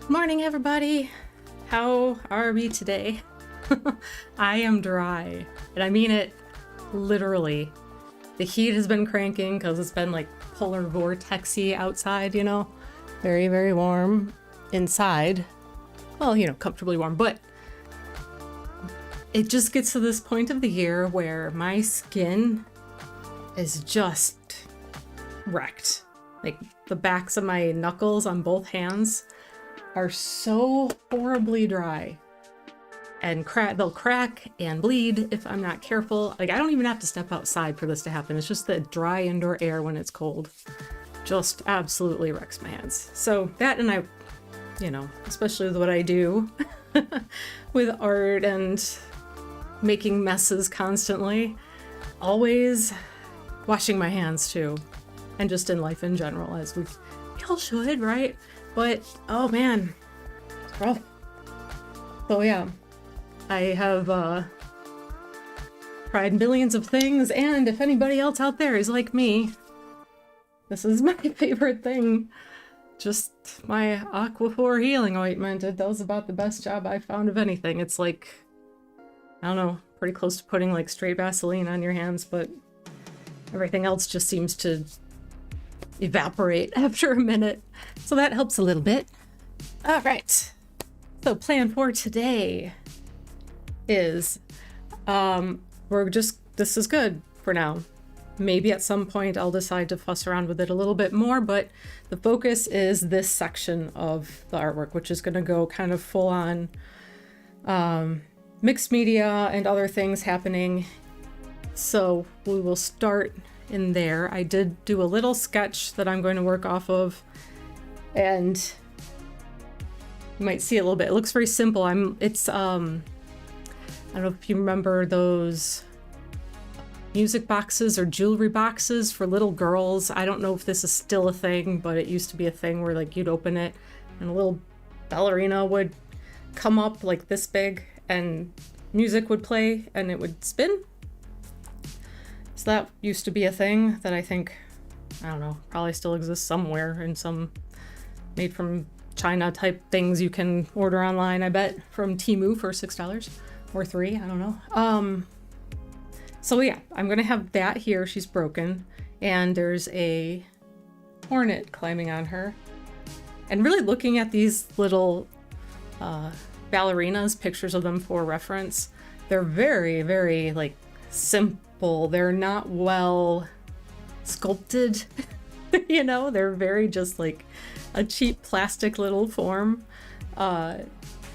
Morning, everybody. How are we today? I am dry, and I mean it literally. The heat has been cranking because it's been like polar vortexy outside, you know, very, very warm inside. Well, you know, comfortably warm, but it just gets to this point of the year where my skin is just wrecked. Like the backs of my knuckles on both hands are so horribly dry, and they'll crack and bleed if I'm not careful. Like I don't even have to step outside for this to happen. It's just the dry indoor air when it's cold just absolutely wrecks my hands. So that, and I, you know, especially with what I do with art and making messes constantly, always washing my hands too, and just in life in general, as we all should, right? But, oh man, it's rough. So yeah, I have tried millions of things, and if anybody else out there is like me, this is my favorite thing. Just my Aquaphor healing ointment. It does about the best job I've found of anything. It's like, I don't know, pretty close to putting like straight Vaseline on your hands, but everything else just seems to evaporate after a minute. So that helps a little bit. All right. So plan for today is this is good for now. Maybe at some point I'll decide to fuss around with it a little bit more, but the focus is this section of the artwork, which is going to go kind of full on mixed media and other things happening. So we will start in there. I did do a little sketch that I'm going to work off of, and you might see a little bit. It looks very simple. I don't know if you remember those music boxes or jewelry boxes for little girls. I don't know if this is still a thing, but it used to be a thing where like you'd open it and a little ballerina would come up like this big and music would play and it would spin. So that used to be a thing that I think, I don't know, probably still exists somewhere in some made from China type things you can order online, I bet, from Temu for $6 or $3, I don't know. So yeah, I'm gonna have that here. She's broken, and there's a hornet climbing on her. And really looking at these little ballerinas, pictures of them for reference, they're very, very like simple. They're not well sculpted, you know, they're very just like a cheap plastic little form. And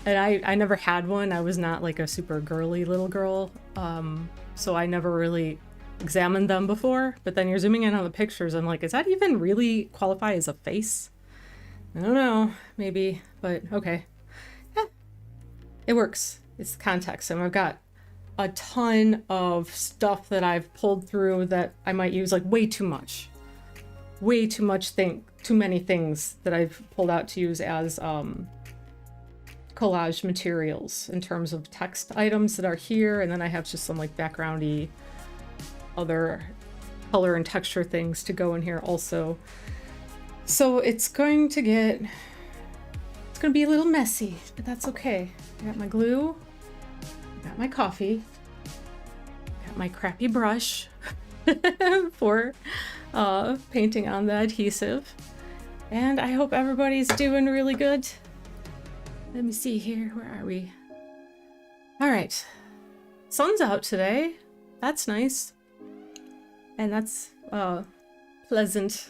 I never had one. I was not like a super girly little girl. So I never really examined them before, but then you're zooming in on the pictures. I'm like, is that even really qualify as a face? I don't know, maybe, but okay. Yeah, it works. It's the context. And I've got a ton of stuff that I've pulled through that I might use, like way too many things that I've pulled out to use as collage materials in terms of text items that are here, and then I have just some like backgroundy other color and texture things to go in here also. So it's going to be a little messy, but that's okay. I got my glue, I got my coffee, I got my crappy brush for painting on the adhesive, and I hope everybody's doing really good. Let me see here, where are we? All right, sun's out today. That's nice. And that's pleasant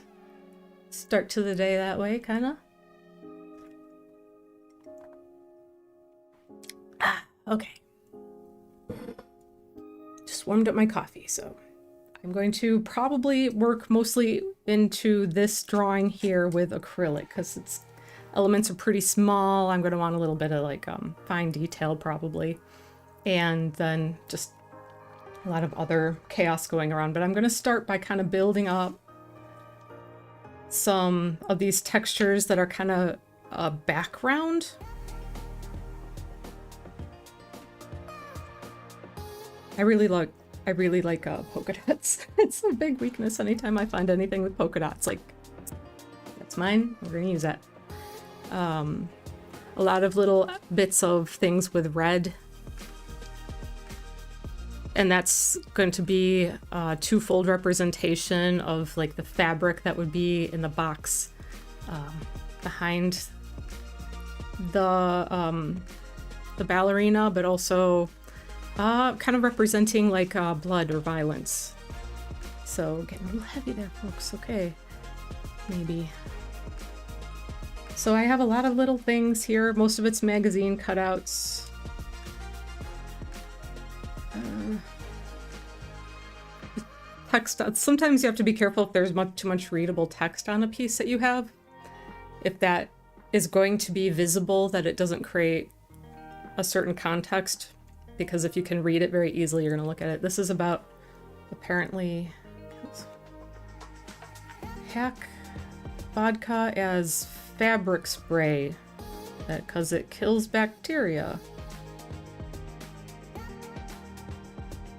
start to the day that way, kind of. Okay. Just warmed up my coffee, so I'm going to probably work mostly into this drawing here with acrylic because its elements are pretty small. I'm going to want a little bit of like fine detail probably, and then just a lot of other chaos going around. But I'm going to start by kind of building up some of these textures that are kind of a background. I really like polka dots. It's a big weakness anytime I find anything with polka dots. Like, that's mine, we're gonna use that. a lot of little bits of things with red. And that's going to be a twofold representation of like the fabric that would be in the box behind the ballerina, but also kind of representing like blood or violence. So getting a little heavy there, folks. Okay, maybe. So I have a lot of little things here. Most of it's magazine cutouts. Text. Sometimes you have to be careful if there's too much readable text on a piece that you have. If that is going to be visible, that it doesn't create a certain context. Because if you can read it very easily, you're going to look at it. This is about, apparently, hack vodka as fabric spray because it kills bacteria.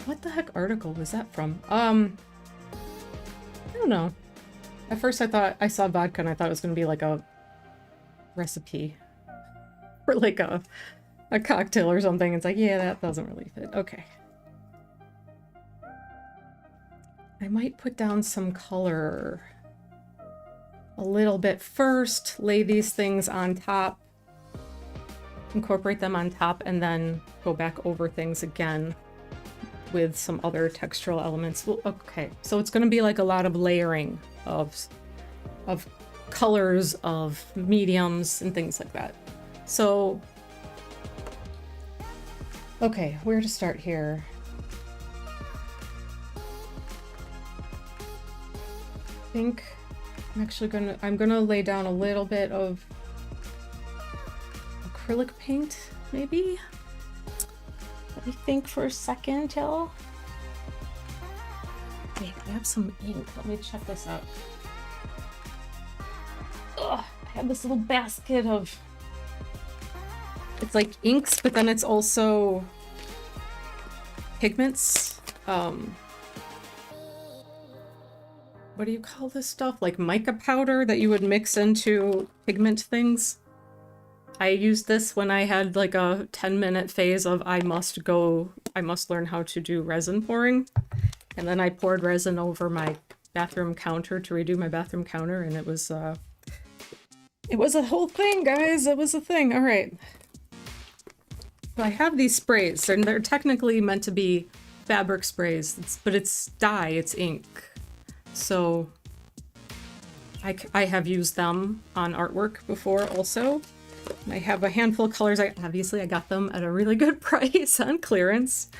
What the heck article was that from? I don't know. At first I thought I saw vodka and I thought it was going to be like a recipe or like a cocktail or something. It's like, yeah, that doesn't really fit. Okay. I might put down some color a little bit first, lay these things on top, incorporate them on top, and then go back over things again with some other textural elements. Well, okay, so it's going to be like a lot of layering of colors, of mediums, and things like that. So, okay, where to start here? I think I'm gonna lay down a little bit of acrylic paint, maybe? Let me think for a second till. Wait, I have some ink. Let me check this out. Ugh, I have this little basket of. It's like inks, but then it's also pigments. What do you call this stuff? Like mica powder that you would mix into pigment things. I used this when I had like a 10-minute phase of I must learn how to do resin pouring. And then I poured resin over my bathroom counter to redo my bathroom counter, and it was a whole thing, guys. It was a thing. All right. So I have these sprays, and they're technically meant to be fabric sprays, but it's dye, it's ink. So I have used them on artwork before also. I have a handful of colors. I got them at a really good price on clearance.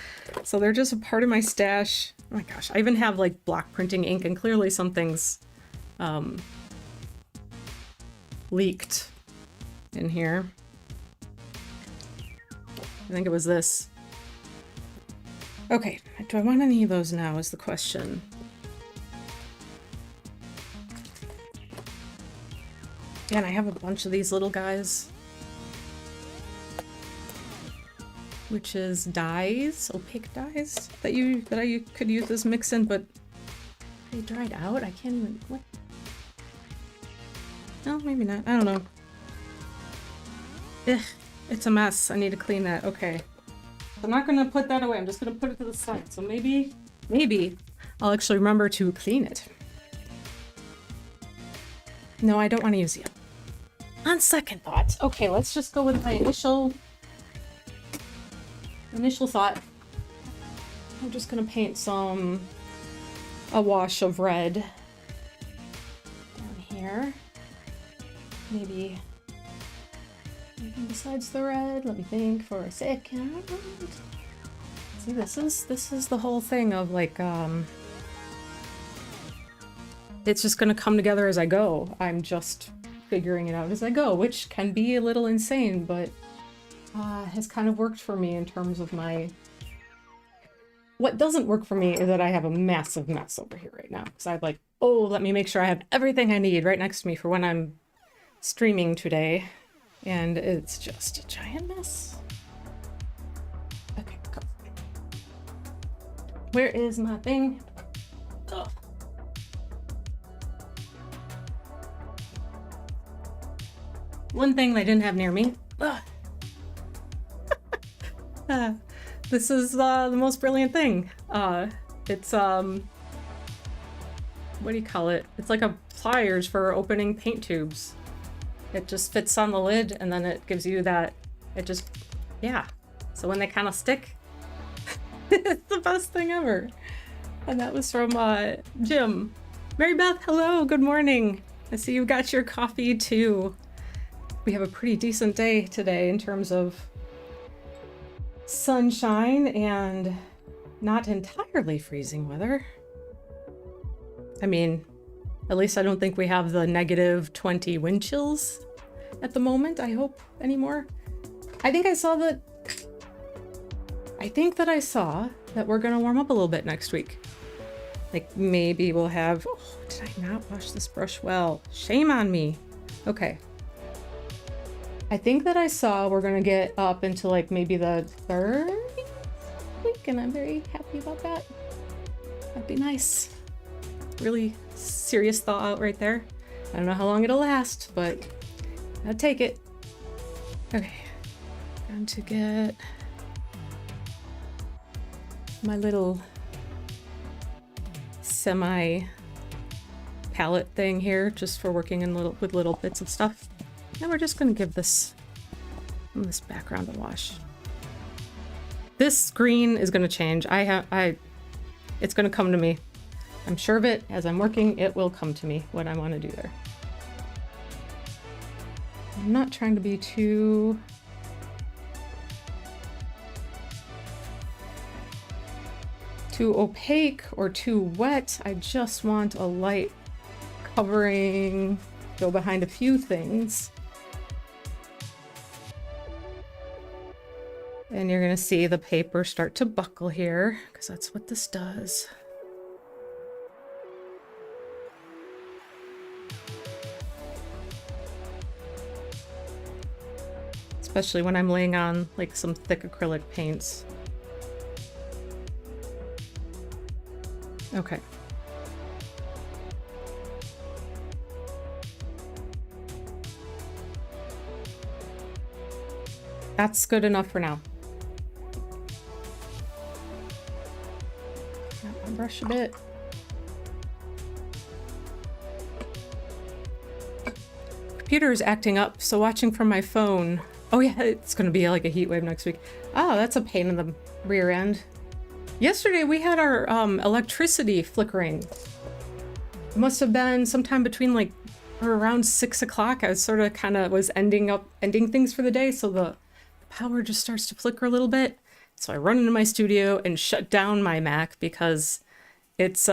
So they're just a part of my stash. Oh my gosh, I even have like block printing ink, and clearly some things leaked in here. I think it was this. Okay, do I want any of those now is the question. Yeah, and I have a bunch of these little guys. Which is dyes, opaque dyes, that I could use as mix-in, but they dried out? I can't even, what? No, maybe not, I don't know. Ugh, it's a mess, I need to clean that, okay. I'm not gonna put that away, I'm just gonna put it to the side, so maybe I'll actually remember to clean it. No, I don't want to use it. On second thought, okay, let's just go with my initial thought. I'm just gonna paint a wash of red down here. Maybe anything besides the red. Let me think for a second. See, this is the whole thing of like it's just gonna come together as I go. I'm just figuring it out as I go, which can be a little insane, but has kind of worked for me in terms of my... What doesn't work for me is that I have a massive mess over here right now. Because I'm like, oh, let me make sure I have everything I need right next to me for when I'm streaming today. And it's just a giant mess. Okay, go. Where is my thing? Ugh. One thing I didn't have near me This is the most brilliant thing. It's what do you call it? It's like a pliers for opening paint tubes. It just fits on the lid, and then it gives you that. It just, yeah. So when they kind of stick, it's the best thing ever. And that was from Jim. Mary Beth, hello, good morning. I see you got your coffee too. We have a pretty decent day today in terms of sunshine and not entirely freezing weather. I mean, at least I don't think we have the -20 wind chills at the moment, I hope, anymore. I think I saw that we're gonna warm up a little bit next week. Like maybe we'll have, oh, did I not wash this brush well? Shame on me. Okay. I think that I saw we're gonna get up into like maybe the 3rd week, and I'm very happy about that. That'd be nice. Really serious thaw out right there. I don't know how long it'll last, but I'll take it. Okay, time to get my little semi palette thing here, just for working in with little bits of stuff. Now we're just gonna give this background a wash. This green is gonna change. It's gonna come to me. I'm sure of it. As I'm working, it will come to me what I want to do there. I'm not trying to be too opaque or too wet. I just want a light covering, go behind a few things. And you're gonna see the paper start to buckle here, because that's what this does. Especially when I'm laying on like some thick acrylic paints. Okay. That's good enough for now. I'll brush a bit. Computer is acting up, so watching from my phone. Oh yeah, it's gonna be like a heat wave next week. Oh, that's a pain in the rear end. Yesterday we had our electricity flickering. It must have been sometime between like or around 6 o'clock. I was sort of kind of was ending things for the day, so the power just starts to flicker a little bit. So I run into my studio and shut down my Mac because it's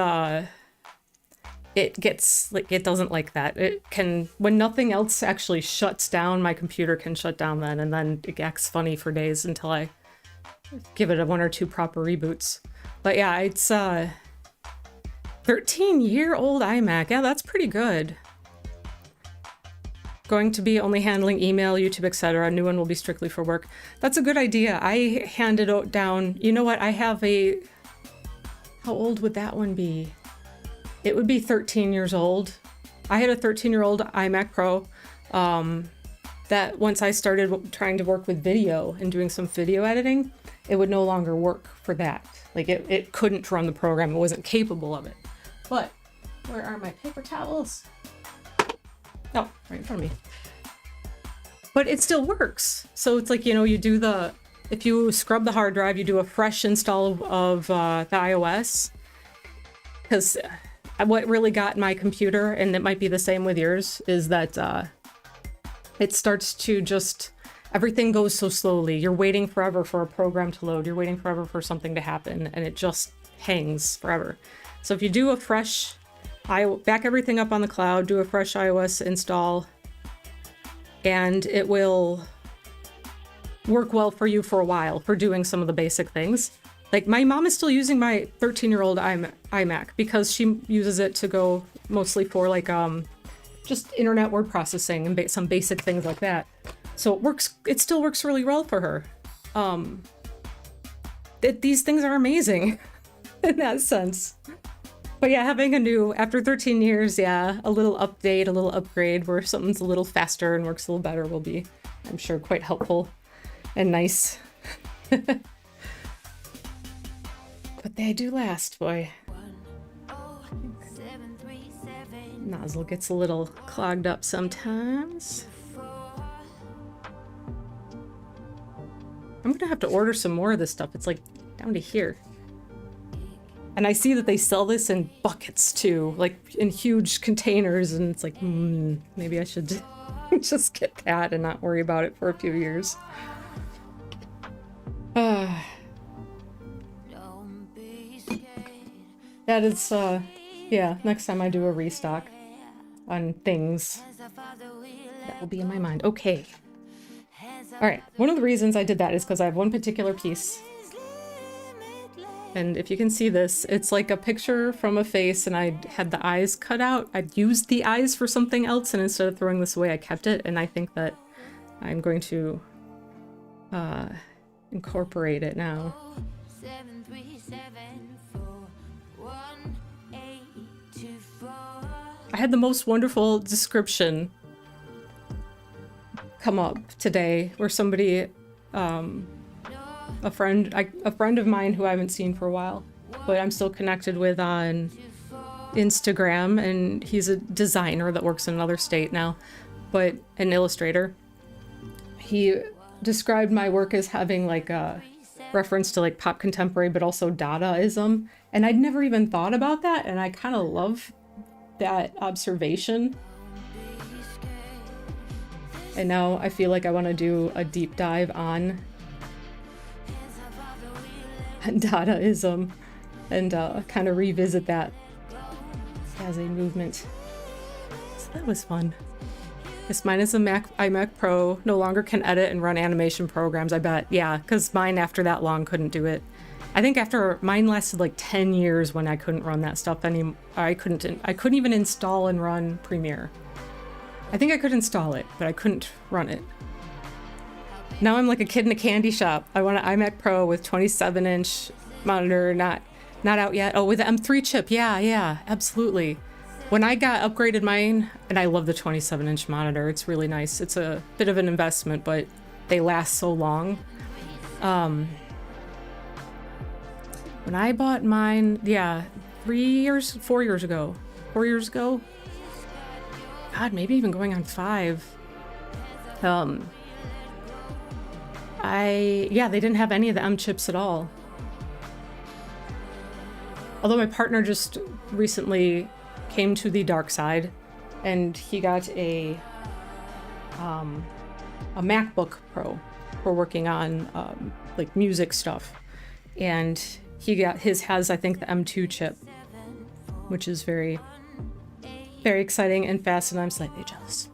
it gets like, it doesn't like that. It can, when nothing else actually shuts down, my computer can shut down then, and then it acts funny for days until I give it 1 or 2 proper reboots. But yeah, it's 13-year-old iMac. Yeah, that's pretty good. Going to be only handling email, YouTube, etc. A new one will be strictly for work. That's a good idea. I handed down, you know what, I have a, how old would that one be? It would be 13 years old. I had a 13-year-old iMac Pro that once I started trying to work with video and doing some video editing, it would no longer work for that. Like it couldn't run the program. It wasn't capable of it. But where are my paper towels? Oh, right in front of me. But it still works. So it's like, you know, you do the, if you scrub the hard drive, you do a fresh install of the iOS. Because what really got my computer, and it might be the same with yours, is that it starts to just, everything goes so slowly. You're waiting forever for a program to load. You're waiting forever for something to happen, and it just hangs forever. So if you do a fresh, back everything up on the cloud, do a fresh iOS install, and it will work well for you for a while for doing some of the basic things. Like my mom is still using my 13-year-old iMac because she uses it to go mostly for like just internet word processing and some basic things like that. So it works. It still works really well for her. These things are amazing in that sense. But yeah, having after 13 years, yeah, a little update, a little upgrade where something's a little faster and works a little better will be, I'm sure, quite helpful and nice. But they do last, boy. Nozzle gets a little clogged up sometimes. I'm gonna have to order some more of this stuff. It's like down to here. And I see that they sell this in buckets too, like in huge containers, and it's like, maybe I should just get that and not worry about it for a few years. That is, yeah, next time I do a restock on things, that will be in my mind. Okay. All right, one of the reasons I did that is because I have one particular piece. And if you can see this, it's like a picture from a face and I had the eyes cut out. I'd used the eyes for something else, and instead of throwing this away, I kept it. And I think that I'm going to incorporate it now. I had the most wonderful description come up today where somebody, a friend of mine who I haven't seen for a while, but I'm still connected with on Instagram, and he's a designer that works in another state now, but an illustrator. He described my work as having like a reference to like pop contemporary, but also Dadaism, and I'd never even thought about that, and I kind of love that observation. And now I feel like I want to do a deep dive on Dadaism and kind of revisit that as a movement. So that was fun. Yes, mine is a iMac Pro, no longer can edit and run animation programs, I bet. Yeah, because mine after that long couldn't do it. I think after mine lasted like 10 years when I couldn't run that stuff anymore. I couldn't even install and run Premiere. I think I could install it, but I couldn't run it. Now I'm like a kid in a candy shop. I want an iMac Pro with 27-inch monitor, not out yet. Oh, with the M3 chip. Yeah, absolutely. When I got upgraded mine, and I love the 27-inch monitor. It's really nice. It's a bit of an investment, but they last so long. When I bought mine, yeah, 4 years ago. God, maybe even going on 5. They didn't have any of the M chips at all. Although my partner just recently came to the dark side, and he got a MacBook Pro for working on like music stuff, and his has I think the M2 chip, which is very, very exciting and fast, and I'm slightly jealous.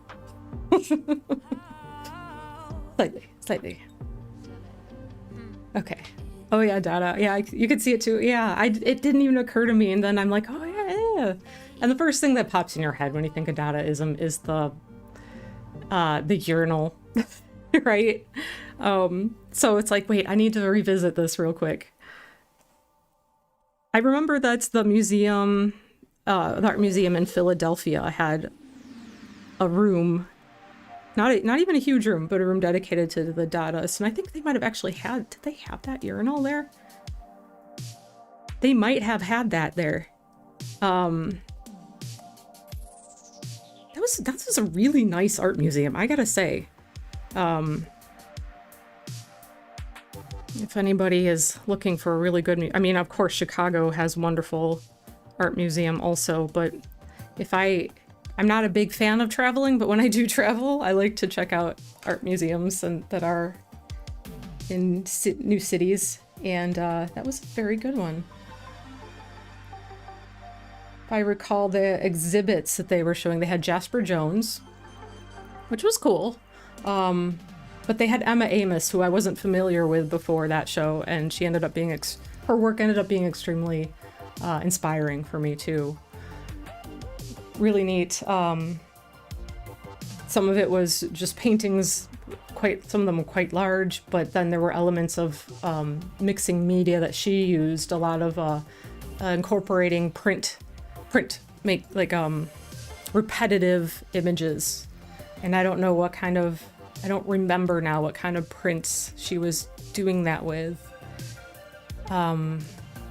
Slightly. Okay. Oh yeah, Dada. Yeah, you could see it too. Yeah, it didn't even occur to me, and then I'm like, oh yeah. And the first thing that pops in your head when you think of Dadaism is the urinal, right? So it's like, wait, I need to revisit this real quick. I remember that's the museum, the art museum in Philadelphia had a room, not even a huge room, but a room dedicated to the Dadaists. And I think they might have actually did they have that urinal there? They might have had that there. That was a really nice art museum, I gotta say. If anybody is looking for a really good, I mean, of course, Chicago has wonderful art museum also, but I'm not a big fan of traveling, but when I do travel, I like to check out art museums that are in new cities, and that was a very good one. If I recall the exhibits that they were showing, they had Jasper Jones, which was cool, but they had Emma Amos, who I wasn't familiar with before that show, and she ended up being, her work ended up being extremely inspiring for me too. Really neat. Some of it was just paintings, some of them were quite large, but then there were elements of mixing media that she used, a lot of incorporating print make like repetitive images. And I don't know what kind of, I don't remember now what kind of prints she was doing that with.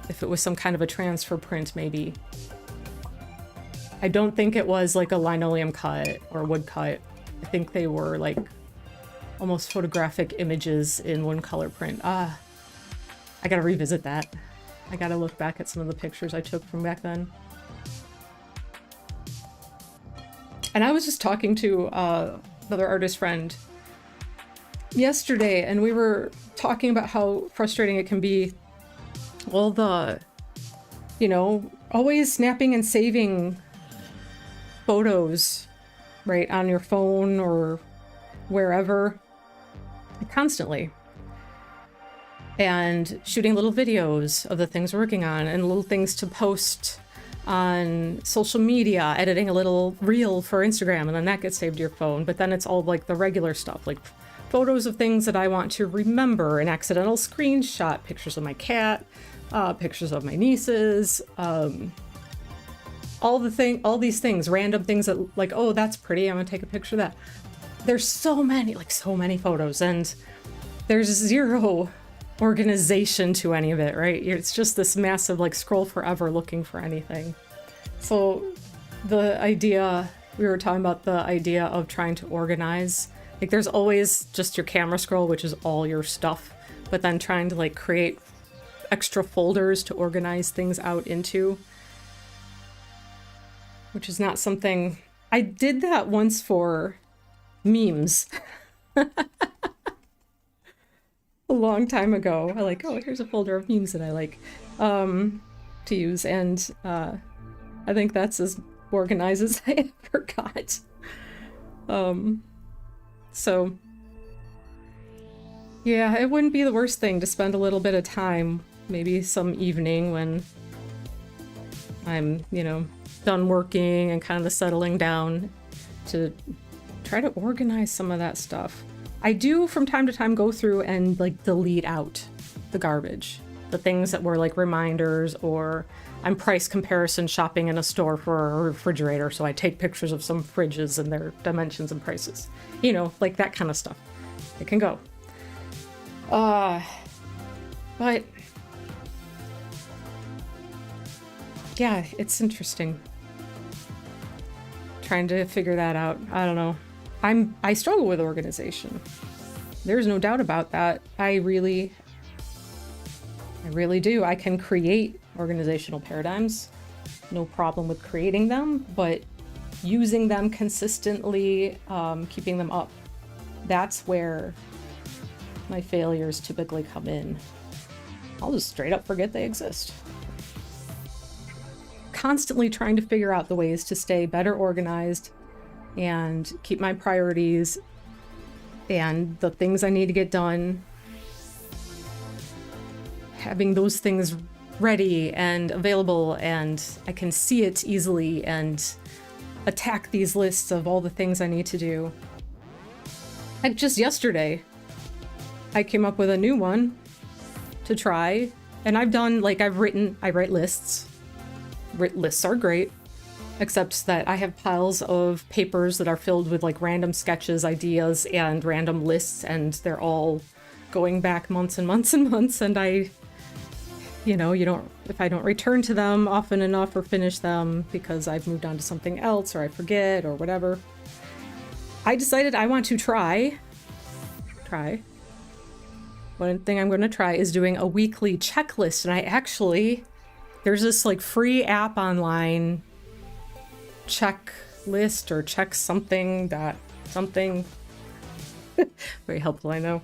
If it was some kind of a transfer print, maybe. I don't think it was like a linoleum cut or wood cut. I think they were like almost photographic images in one color print. I gotta revisit that. I gotta look back at some of the pictures I took from back then. And I was just talking to another artist friend yesterday, and we were talking about how frustrating it can be. Well, the, you know, always snapping and saving photos, right, on your phone or wherever, constantly. And shooting little videos of the things we're working on and little things to post on social media, editing a little reel for Instagram, and then that gets saved to your phone. But then it's all like the regular stuff, like photos of things that I want to remember, an accidental screenshot, pictures of my cat, pictures of my nieces, all these things, random things that like, oh, that's pretty, I'm gonna take a picture of that. There's so many photos, and there's zero organization to any of it, right? It's just this massive like scroll forever looking for anything. So the idea, we were talking about the idea of trying to organize, like there's always just your camera scroll, which is all your stuff, but then trying to like create extra folders to organize things out into, which is not something I did that once for memes. A long time ago. I like, oh, here's a folder of memes that I like to use, and I think that's as organized as I ever got. So yeah, it wouldn't be the worst thing to spend a little bit of time, maybe some evening when I'm, you know, done working and kind of settling down, to try to organize some of that stuff. I do from time to time go through and like delete out the garbage, the things that were like reminders, or I'm price comparison shopping in a store for a refrigerator, so I take pictures of some fridges and their dimensions and prices, you know, like that kind of stuff. It can go. But yeah, it's interesting trying to figure that out. I don't know. I struggle with organization. There's no doubt about that. I really do. I can create organizational paradigms. No problem with creating them, but using them consistently, keeping them up, that's where my failures typically come in. I'll just straight up forget they exist. Constantly trying to figure out the ways to stay better organized and keep my priorities and the things I need to get done, having those things ready and available, and I can see it easily and attack these lists of all the things I need to do. And just yesterday, I came up with a new one to try, and I've done, like, I write lists. Lists are great. Except that I have piles of papers that are filled with like random sketches, ideas, and random lists, and they're all going back months and months and months, and if I don't return to them often enough or finish them because I've moved on to something else or I forget or whatever, I decided I want to try. One thing I'm going to try is doing a weekly checklist, and there's this like free app online, checklist or check something very helpful, I know.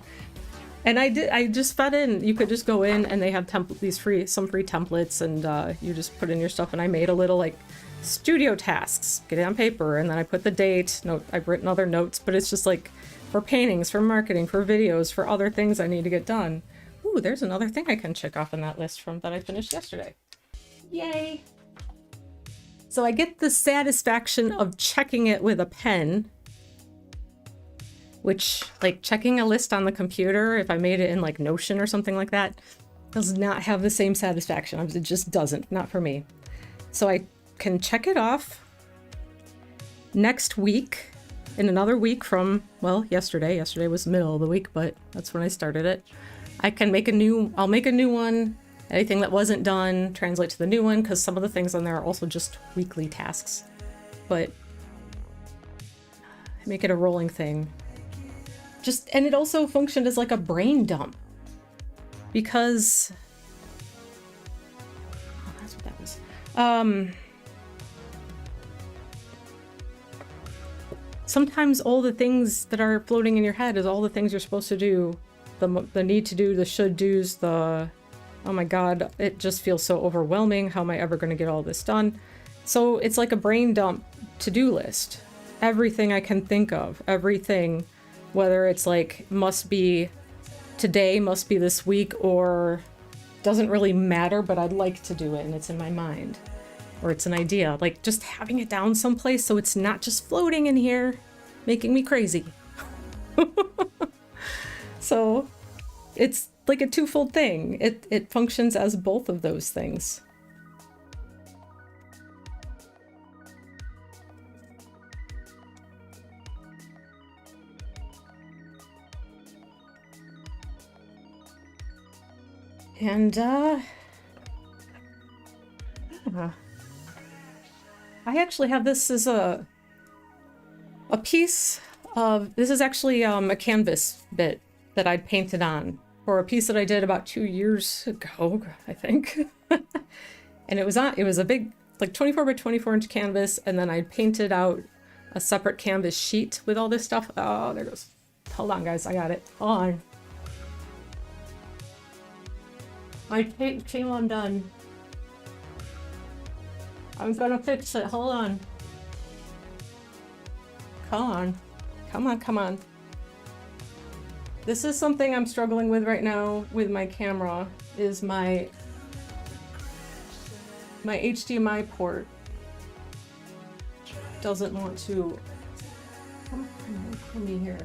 And I just fed in, you could just go in and they have some free templates, and you just put in your stuff, and I made a little like studio tasks, get it on paper, and then I put the date, I've written other notes, but it's just like for paintings, for marketing, for videos, for other things I need to get done. Ooh, there's another thing I can check off in that list from that I finished yesterday. Yay! So I get the satisfaction of checking it with a pen, which, like, checking a list on the computer, if I made it in like Notion or something like that, does not have the same satisfaction. It just doesn't, not for me. So I can check it off next week, in another week from, well, yesterday. Yesterday was the middle of the week, but that's when I started it. I'll make a new one. Anything that wasn't done, translate to the new one, because some of the things on there are also just weekly tasks. But make it a rolling thing. And it also functioned as like a brain dump. Because... oh, that's what that was. Sometimes all the things that are floating in your head is all the things you're supposed to do. The need to do, the should do's, the... oh my god, it just feels so overwhelming. How am I ever going to get all this done? So it's like a brain dump to-do list. Everything I can think of, everything, whether it's like must be today, must be this week, or doesn't really matter, but I'd like to do it and it's in my mind. Or it's an idea, like just having it down someplace so it's not just floating in here, making me crazy. So it's like a twofold thing. It functions as both of those things. And I actually have this as a piece of, this is actually a canvas bit that I'd painted on for a piece that I did about 2 years ago, I think. And it was a big, like 24 by 24 inch canvas, and then I painted out a separate canvas sheet with all this stuff. Oh, there it goes. Hold on, guys, I got it. Hold on. My tape came undone. I'm gonna fix it. Hold on. Come on. Come on, come on. This is something I'm struggling with right now with my camera, is my HDMI port doesn't want to come me here.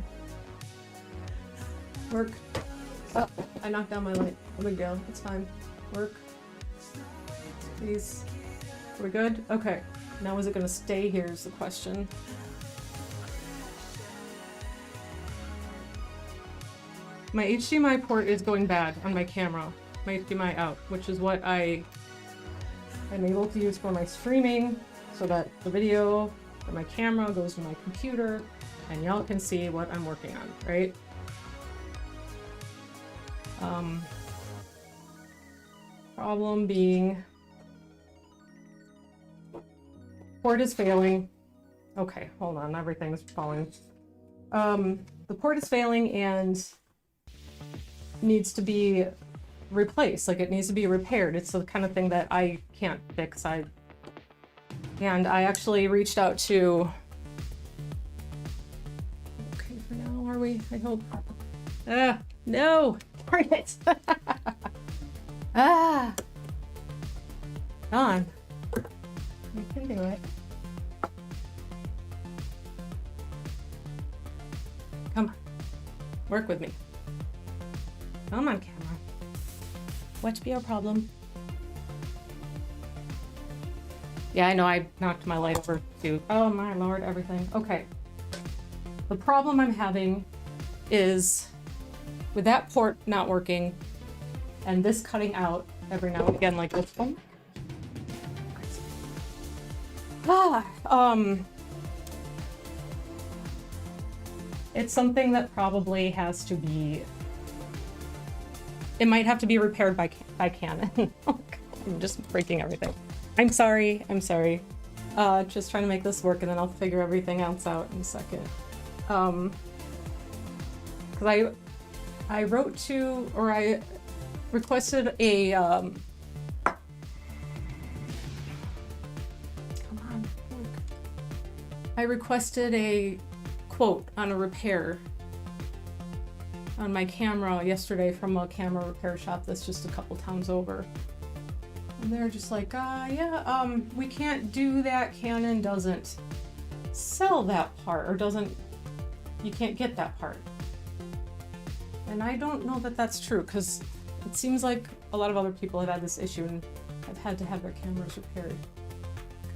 Work. Oh, I knocked down my light. No big deal. It's fine. Work. Please. We're good? Okay. Now is it gonna stay here is the question. My HDMI port is going bad on my camera. My HDMI out, which is what I am able to use for my streaming, so that the video from my camera goes to my computer and y'all can see what I'm working on, right? Problem being, port is failing. Okay, hold on, everything's falling. The port is failing and needs to be replaced, like it needs to be repaired. It's the kind of thing that I can't fix. And I actually reached out to, okay for now, are we? I hope. No, darn it. Come on. You can do it. Come on, work with me. Come on, camera. What's your problem? Yeah, I know I knocked my light over too. Oh my lord, everything. Okay. The problem I'm having is with that port not working and this cutting out every now and again like this one. It's something that probably has to be, it might have to be repaired by Canon. Oh God, I'm just breaking everything. I'm sorry. Just trying to make this work and then I'll figure everything else out in a second. Because I wrote to, or I requested a, come on, look. I requested a quote on a repair on my camera yesterday from a camera repair shop that's just a couple towns over. And they're just like, yeah, we can't do that. Canon doesn't sell that part, or you can't get that part. And I don't know that that's true, because it seems like a lot of other people have had this issue and have had to have their cameras repaired.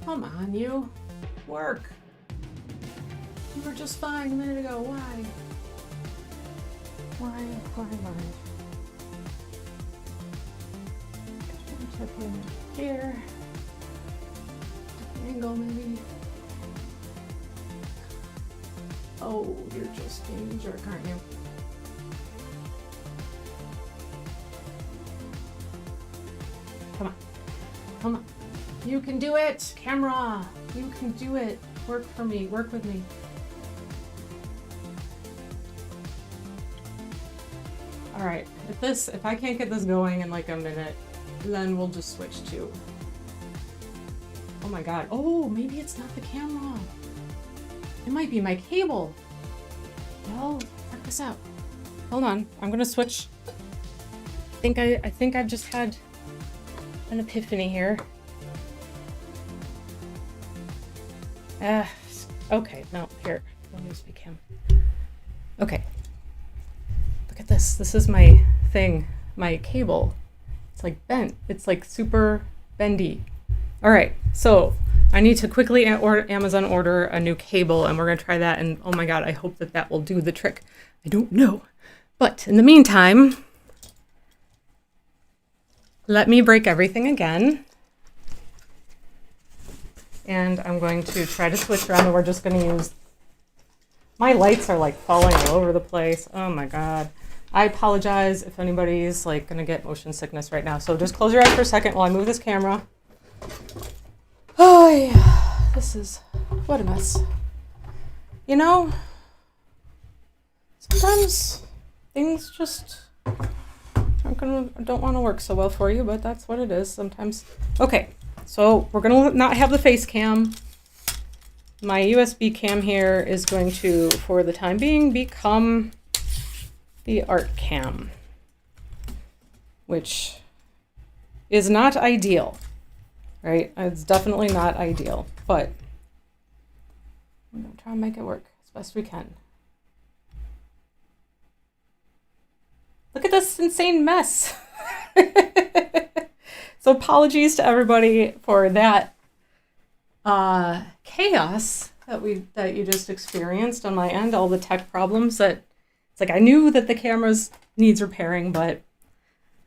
Come on, you. Work. You were just fine a minute ago. Why? Why? Check in here. Angle maybe. Oh, you're just being a jerk, aren't you? Come on. Come on. You can do it, camera. You can do it. Work for me. Work with me. All right. If I can't get this going in like a minute, then we'll just switch to. Oh my God. Oh, maybe it's not the camera. It might be my cable. No, check this out. Hold on. I'm gonna switch. I think I've just had an epiphany here. Okay, no, here. Let me speak him. Okay. Look at this. This is my thing, my cable. It's like bent. It's like super bendy. All right, so I need to quickly Amazon order a new cable, and we're gonna try that. And oh my God, I hope that will do the trick. I don't know, but in the meantime, let me break everything again. And I'm going to try to switch around, and we're just going to use, my lights are like falling all over the place. Oh my God. I apologize if anybody's like going to get motion sickness right now. So just close your eyes for a second while I move this camera. Oh yeah, this is, what a mess. You know, sometimes things just don't want to work so well for you, but that's what it is sometimes. Okay. So we're going to not have the face cam. My USB cam here is going to, for the time being, become the art cam, which is not ideal, right? It's definitely not ideal, but I'm going to try and make it work as best we can. Look at this insane mess. So apologies to everybody for that chaos that you just experienced on my end, all the tech problems that it's like I knew that the cameras needs repairing, but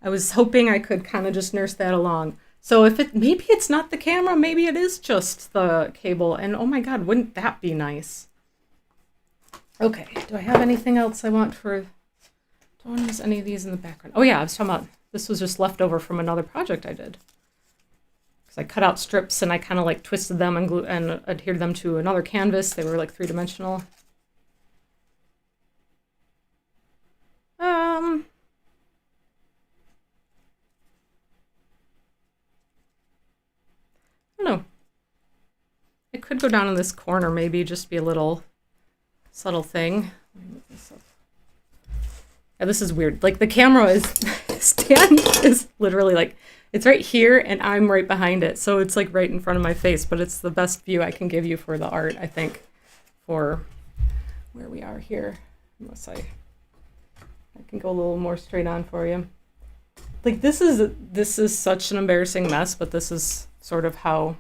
I was hoping I could kind of just nurse that along. So maybe it's not the camera, maybe it is just the cable, and oh my God, wouldn't that be nice? Okay, do I have anything else I want for, don't use any of these in the background. Oh yeah, I was talking about, this was just left over from another project I did. Because I cut out strips and I kind of like twisted them and adhered them to another canvas. They were like 3-dimensional. I don't know. It could go down in this corner, maybe just be a little subtle thing. Let me move this up. Yeah, this is weird. Like the camera stand is literally like, it's right here and I'm right behind it. So it's like right in front of my face, but it's the best view I can give you for the art, I think, for where we are here. Unless I can go a little more straight on for you. Like this is such an embarrassing mess, but this is sort of how,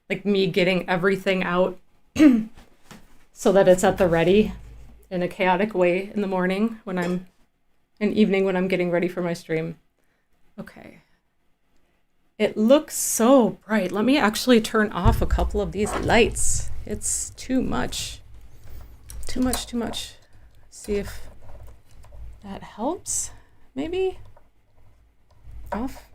like me getting everything out so that it's at the ready in a chaotic way in the morning when I'm evening when I'm getting ready for my stream. Okay. It looks so bright. Let me actually turn off a couple of these lights. It's too much. Too much. See if that helps. Maybe off.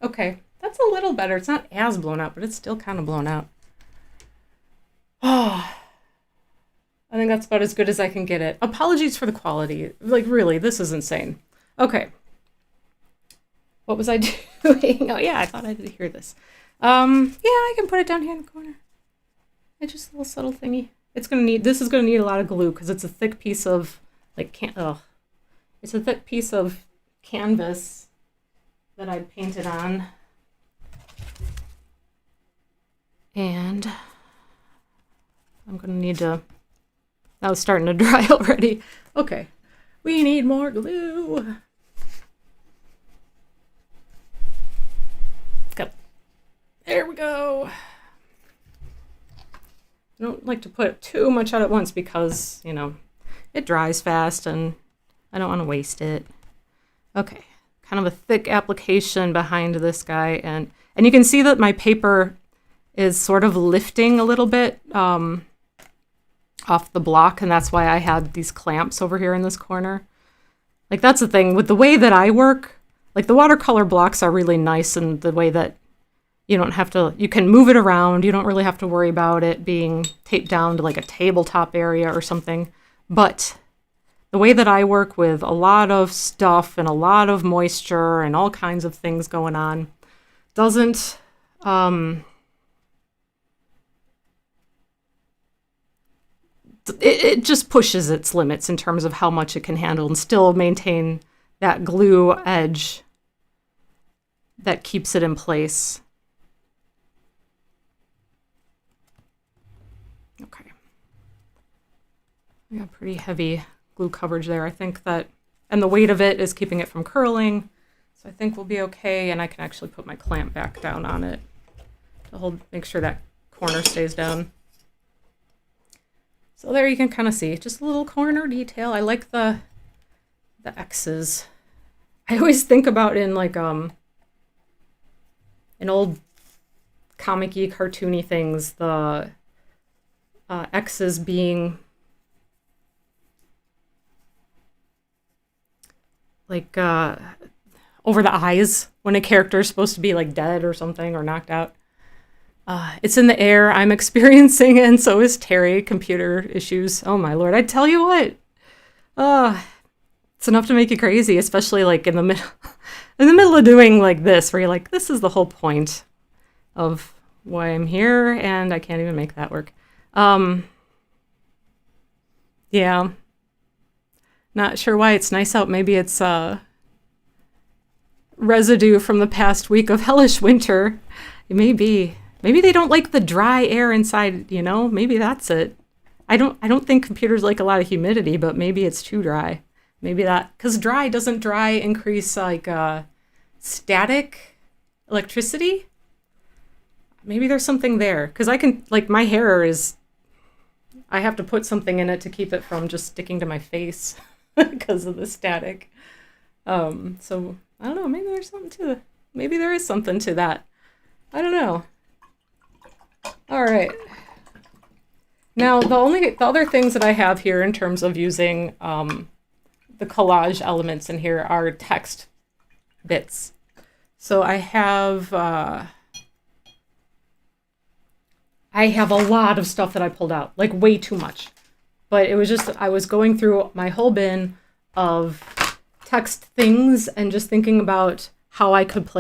Okay, that's a little better. It's not as blown out, but it's still kind of blown out. Oh, I think that's about as good as I can get it. Apologies for the quality. Like, really, this is insane. Okay. What was I doing? Oh, yeah, I thought I did hear this. Yeah, I can put it down here in the corner. It's just a little subtle thingy. This is gonna need a lot of glue because it's a thick piece of, like, it's a thick piece of canvas that I painted on. And I'm gonna need to, that was starting to dry already. Okay, we need more glue. Go. There we go. I don't like to put too much out at once because, you know, it dries fast and I don't want to waste it. Okay, kind of a thick application behind this guy. And you can see that my paper is sort of lifting a little bit off the block, and that's why I had these clamps over here in this corner. Like, that's the thing with the way that I work. Like, the watercolor blocks are really nice in the way that you don't have to, you can move it around. You don't really have to worry about it being taped down to like a tabletop area or something. But the way that I work with a lot of stuff and a lot of moisture and all kinds of things going on doesn't, it just pushes its limits in terms of how much it can handle and still maintain that glue edge that keeps it in place. Okay. We got pretty heavy glue coverage there. I think that, and the weight of it is keeping it from curling. So I think we'll be okay. And I can actually put my clamp back down on it to hold, make sure that corner stays down. So there you can kind of see just a little corner detail. I like the X's. I always think about in like an old comic-y, cartoony things, the X's being like over the eyes when a character is supposed to be like dead or something or knocked out. It's in the air. I'm experiencing it, and so is Terry. Computer issues. Oh my lord! I tell you what, it's enough to make you crazy, especially like in the middle of doing like this, where you're like, this is the whole point of why I'm here, and I can't even make that work. Yeah, not sure why it's nice out. Maybe it's residue from the past week of hellish winter. It may be. Maybe they don't like the dry air inside, you know? Maybe that's it. I don't think computers like a lot of humidity, but maybe it's too dry. Maybe that, because doesn't dry increase like static electricity? Maybe there's something there. Because I can, like my hair is, I have to put something in it to keep it from just sticking to my face because of the static. So I don't know, maybe there's something to it. Maybe there is something to that. I don't know. All right. Now, the other things that I have here in terms of using the collage elements in here are text bits. So I have a lot of stuff that I pulled out, like way too much. But it was just, I was going through my whole bin of text things and just thinking about how I could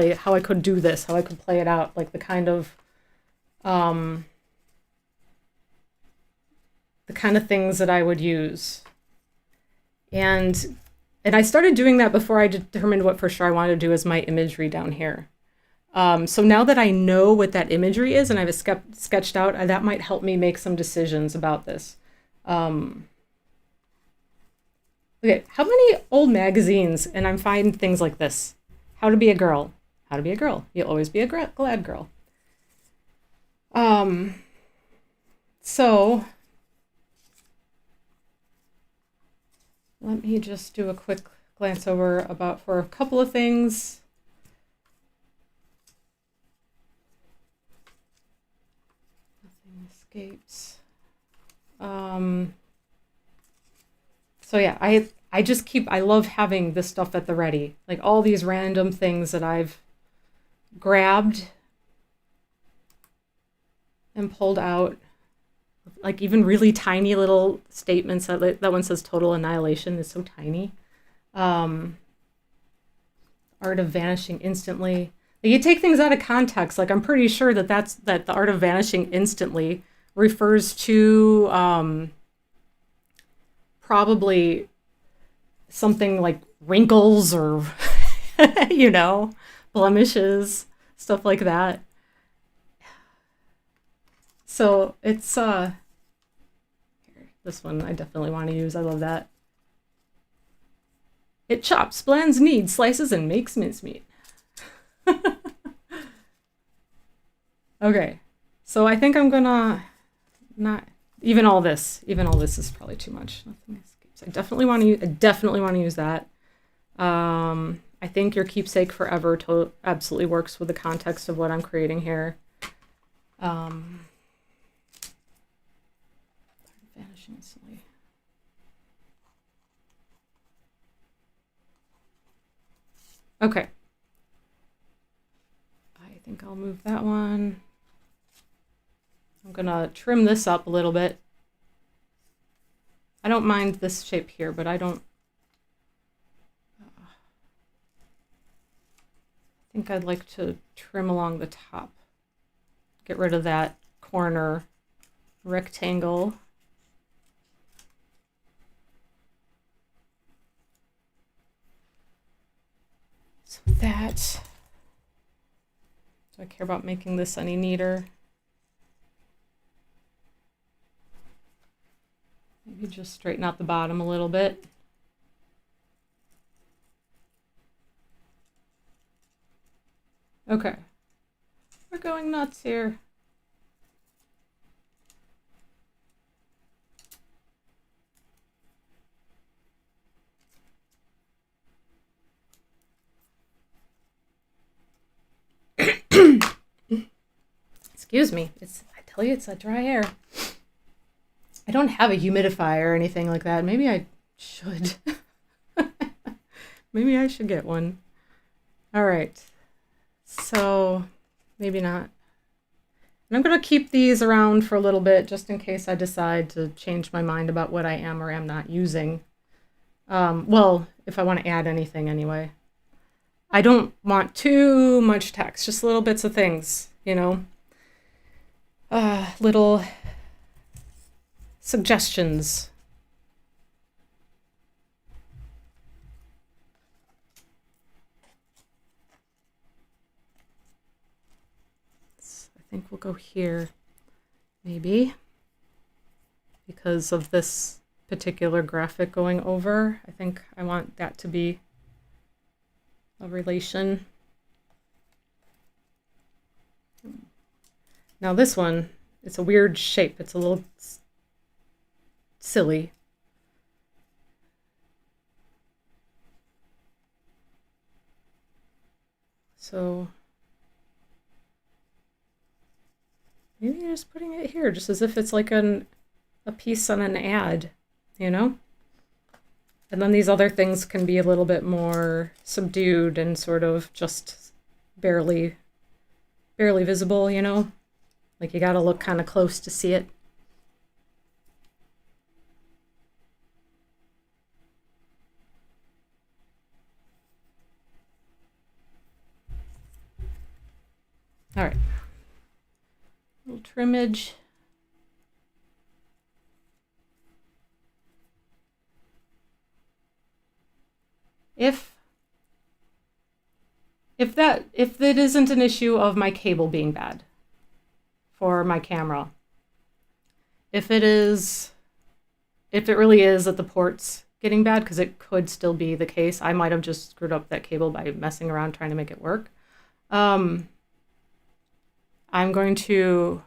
do this, how I could play it out, like the kind of things that I would use. And I started doing that before I determined what for sure I wanted to do as my imagery down here. So now that I know what that imagery is and I've sketched out, that might help me make some decisions about this. Okay, how many old magazines, and I'm finding things like this. How to be a girl. How to be a girl. You'll always be a glad girl. So let me just do a quick glance over for a couple of things. Nothing escapes. So yeah, I love having this stuff at the ready. Like all these random things that I've grabbed and pulled out. Like even really tiny little statements. That one says total annihilation is so tiny. Art of vanishing instantly. Like, you take things out of context. Like I'm pretty sure that the art of vanishing instantly refers to probably something like wrinkles or you know, blemishes, stuff like that. So it's this one I definitely want to use. I love that. It chops, blends, kneads, slices, and makes mincemeat. Okay, so I think I'm gonna not even all this. Even all this is probably too much. Nothing escapes. I definitely want to. I definitely want to use that. I think your keepsake forever absolutely works with the context of what I'm creating here. Vanishing instantly. Okay. I think I'll move that one. I'm gonna trim this up a little bit. I don't mind this shape here, but I don't. I think I'd like to trim along the top. Get rid of that corner rectangle. So that. Do I care about making this any neater? Maybe just straighten out the bottom a little bit. Okay. We're going nuts here. Excuse me. I tell you, it's that dry air. I don't have a humidifier or anything like that. Maybe I should. Maybe I should get one. All right. So maybe not. And I'm going to keep these around for a little bit just in case I decide to change my mind about what I am or am not using. Well, if I want to add anything anyway. I don't want too much text, just little bits of things, you know. Little suggestions. I think we'll go here, maybe, because of this particular graphic going over. I think I want that to be a relation. Now this one, it's a weird shape. It's a little silly. So maybe just putting it here, just as if it's like a piece on an ad, you know? And then these other things can be a little bit more subdued and sort of just barely visible, you know? Like you gotta look kind of close to see it. All right. Little trimmage. If it isn't an issue of my cable being bad for my camera, if it really is that the port's getting bad, because it could still be the case, I might have just screwed up that cable by messing around trying to make it work. I'm going to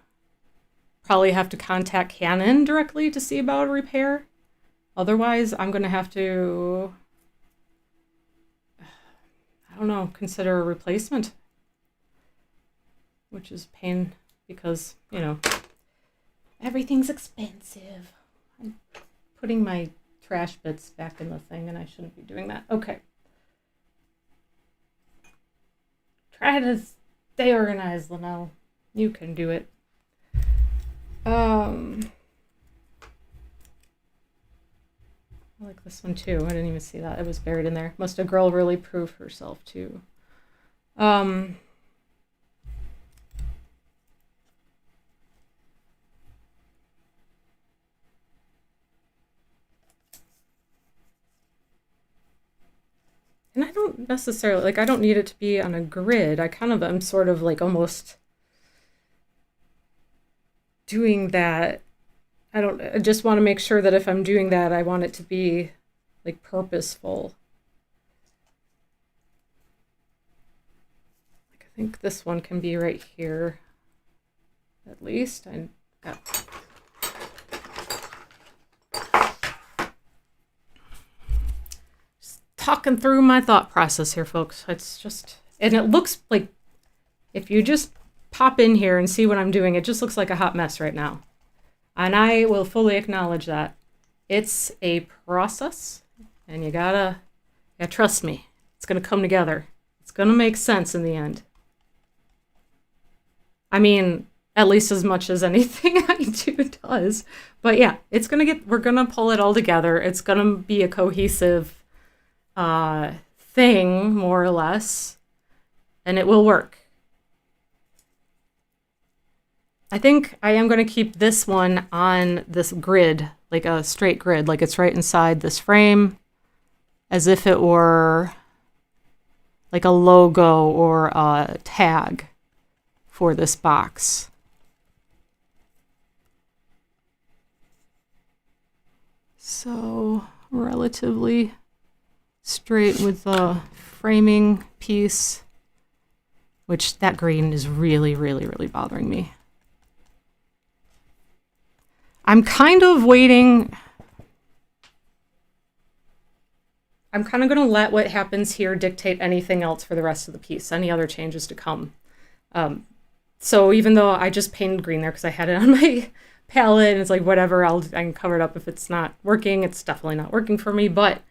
probably have to contact Canon directly to see about a repair. Otherwise, I'm going to have to, I don't know, consider a replacement, which is pain because, you know, everything's expensive. I'm putting my trash bits back in the thing and I shouldn't be doing that. Okay. Try to stay organized, Lynell. You can do it. I like this one too. I didn't even see that. It was buried in there. Must a girl really prove herself too? And I don't necessarily, like, I don't need it to be on a grid. I kind of am sort of like almost doing that. I just want to make sure that if I'm doing that, I want it to be like purposeful. Like I think this one can be right here. at least. I got just talking through my thought process here, folks. It's just, and it looks like, if you just pop in here and see what I'm doing, it just looks like a hot mess right now. And I will fully acknowledge that. It's a process, and you gotta trust me. It's gonna come together. It's gonna make sense in the end. I mean, at least as much as anything I do does. But yeah, we're gonna pull it all together. It's gonna be a cohesive thing, more or less, and it will work. I think I am going to keep this one on this grid, like a straight grid, like it's right inside this frame, as if it were like a logo or a tag for this box. So relatively straight with the framing piece, which that green is really, really, really bothering me. I'm kind of waiting. I'm kind of going to let what happens here dictate anything else for the rest of the piece, any other changes to come. So even though I just painted green there because I had it on my palette and it's like, whatever, I can cover it up. If it's not working, it's definitely not working for me. But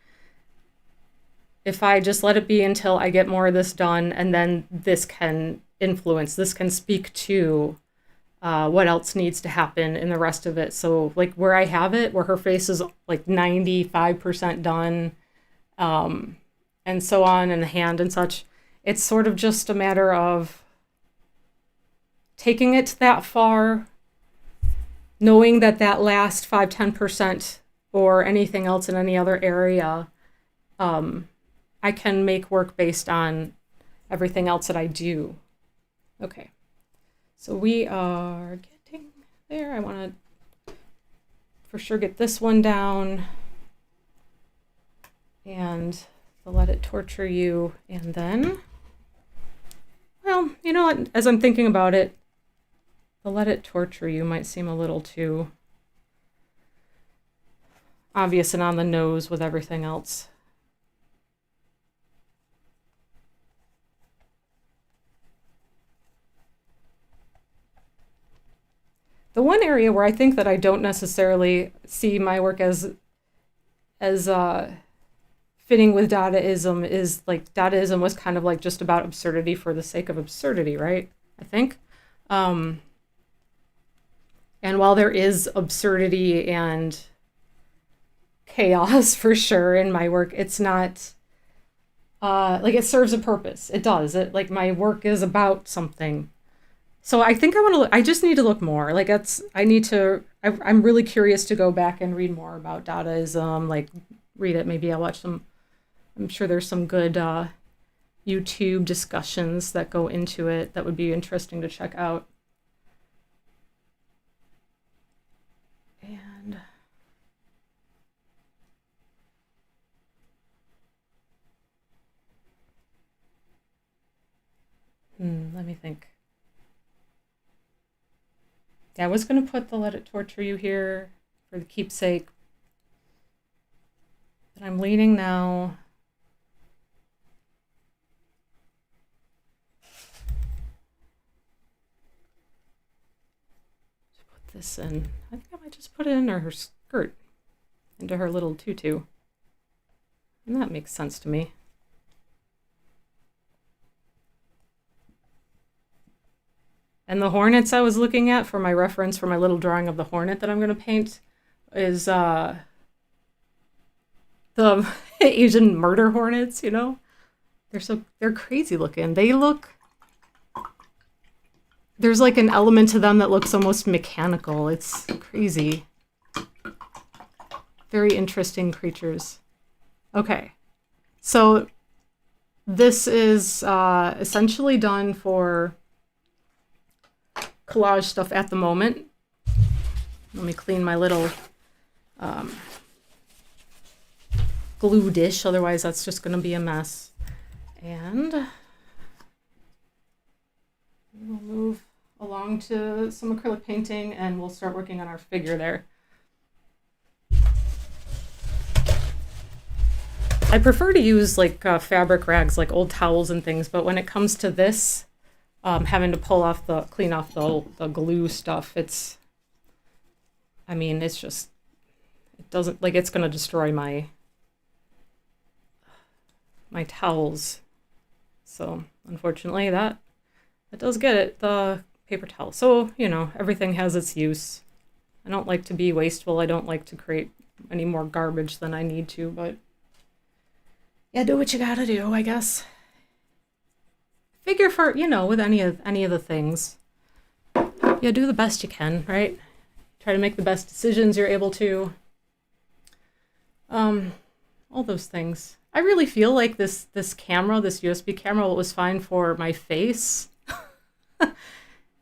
if I just let it be until I get more of this done, and then this can influence, this can speak to what else needs to happen in the rest of it. So like where I have it, where her face is like 95% done, and so on, and the hand and such, it's sort of just a matter of taking it that far, knowing that that last 5-10% or anything else in any other area, I can make work based on everything else that I do. Okay. So we are getting there. I want to for sure get this one down and the Let It Torture You. And then, well, you know what? As I'm thinking about it, the Let It Torture You might seem a little too obvious and on the nose with everything else. The one area where I think that I don't necessarily see my work as fitting with Dadaism is like Dadaism was kind of like just about absurdity for the sake of absurdity, right? I think. And while there is absurdity and chaos for sure in my work, it's not like it serves a purpose. It does. It like my work is about something. So I think I want to look, I just need to look more. Like I'm really curious to go back and read more about Dadaism, like read it. Maybe I'll watch some, I'm sure there's some good YouTube discussions that go into it that would be interesting to check out. And let me think. Yeah, I was going to put the Let It Torture You here for the keepsake. But I'm leaning now. To put this in. I think I might just put it in her skirt. Into her little tutu. And that makes sense to me. And the hornets I was looking at for my reference for my little drawing of the hornet that I'm going to paint is the Asian murder hornets, you know? They're crazy looking. There's like an element to them that looks almost mechanical. It's crazy. Very interesting creatures. Okay. So this is essentially done for collage stuff at the moment. Let me clean my little glue dish, otherwise that's just going to be a mess. And we'll move along along to some acrylic painting and we'll start working on our figure there. I prefer to use like fabric rags, like old towels and things, but when it comes to this, having to clean off the glue stuff, it's just, it doesn't, like, it's going to destroy my towels. So unfortunately that does get it, the paper towel. So, you know, everything has its use. I don't like to be wasteful. I don't like to create any more garbage than I need to, but yeah, do what you gotta do, I guess. Figure for, you know, with any of the things, yeah, do the best you can, right? Try to make the best decisions you're able to. All those things. I really feel like this camera, this USB camera, was fine for my face.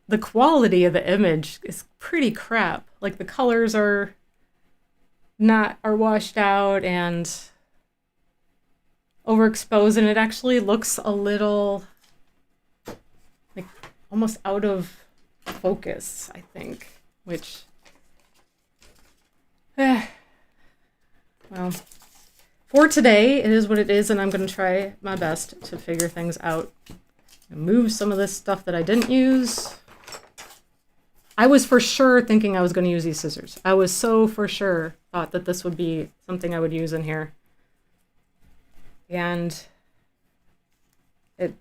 The quality of the image is pretty crap. Like the colors are washed out and overexposed, and it actually looks a little like almost out of focus, I think, which well, for today it is what it is, and I'm going to try my best to figure things out and move some of this stuff that I didn't use. I was for sure thinking I was going to use these scissors. I was so for sure thought that this would be something I would use in here. And it's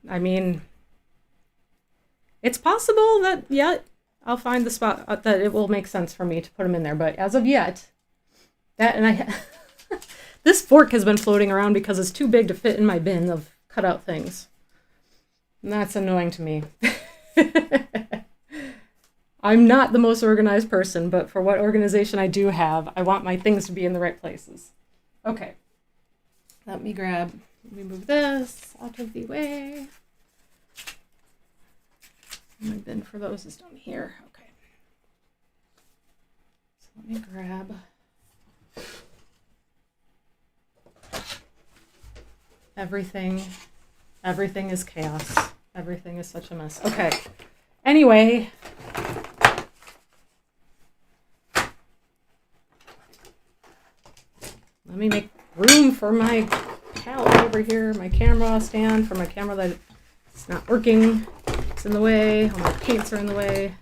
possible that, yeah, I'll find the spot that it will make sense for me to put them in there. But as of yet, this fork has been floating around because it's too big to fit in my bin of cutout things. And that's annoying to me. I'm not the most organized person, but for what organization I do have, I want my things to be in the right places. Okay. Let me move this out of the way. My bin for those is down here. Okay. So let me grab. Everything is chaos. Everything is such a mess. Okay. Anyway. Let me make room for my palette over here, my camera stand for my camera that it's not working. It's in the way. All my paints are in the way.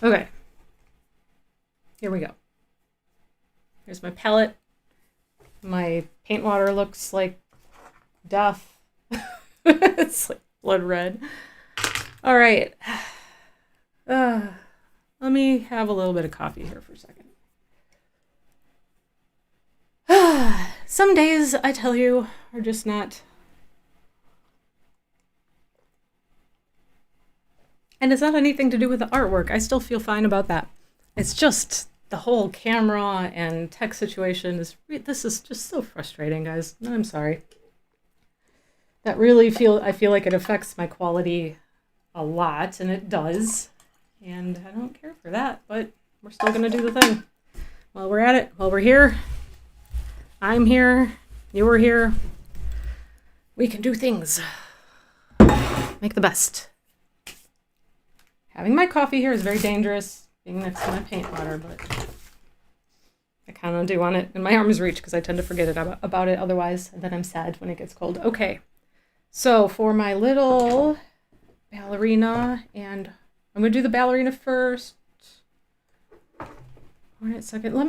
Okay. Here we go. Here's my palette. My paint water looks like death. It's like blood red. All right. Let me have a little bit of coffee here for a second. Some days, I tell you, are just not. And it's not anything to do with the artwork. I still feel fine about that. It's just the whole camera and tech situation this is just so frustrating, guys. I'm sorry. I feel like it affects my quality a lot, and it does. And I don't care for that, but we're still gonna do the thing. While we're at it, while we're here, I'm here, you're here. We can do things. Make the best. Having my coffee here is very dangerous, being next to my paint water, but I kind of do want it in my arm's reach because I tend to forget about it otherwise, and then I'm sad when it gets cold. Okay, so for my little ballerina, and I'm going to do the ballerina first. Wait a second, let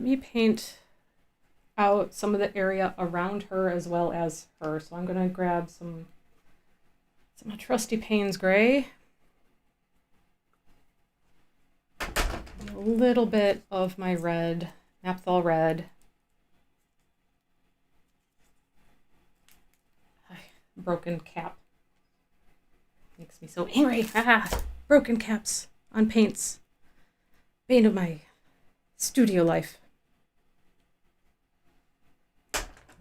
me paint out some of the area around her as well as her. So I'm going to grab some of my trusty Payne's Gray. A little bit of my red, Naphthol red. Broken cap. Makes me so angry. Broken caps on paints. Bane of my studio life.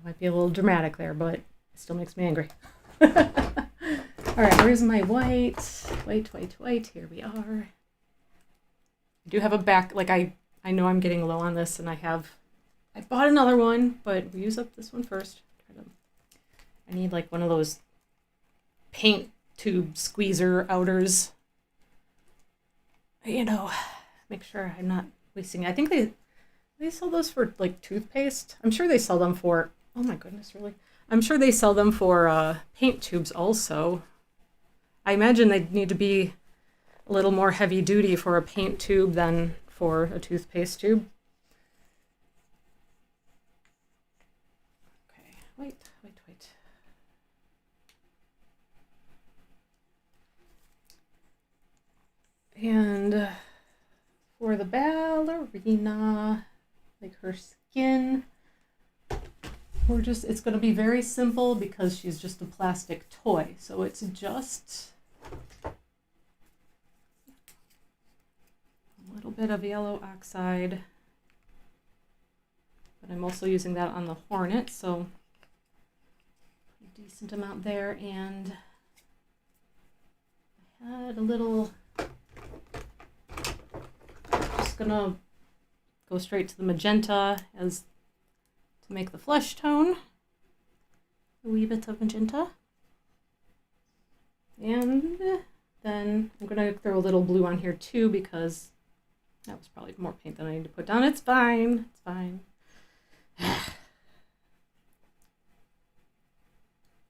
Might be a little dramatic there, but it still makes me angry. All right, where's my white? White. Here we are. I do have a back, like I know I'm getting low on this, and I bought another one, but we use up this one first. I need like one of those paint tube squeezer outers. You know, make sure I'm not wasting. I think they sell those for like toothpaste. I'm sure they sell them for, oh my goodness, really? I'm sure they sell them for paint tubes also. I imagine they'd need to be a little more heavy duty for a paint tube than for a toothpaste tube. Okay, wait. And for the ballerina, like her skin, it's going to be very simple because she's just a plastic toy. So it's just a little bit of yellow oxide, but I'm also using that on the hornet, so a decent amount there. And I had a little, just gonna go straight to the magenta as to make the flesh tone. A wee bit of magenta. And then I'm gonna throw a little blue on here too because that was probably more paint than I need to put down. It's fine. It's fine.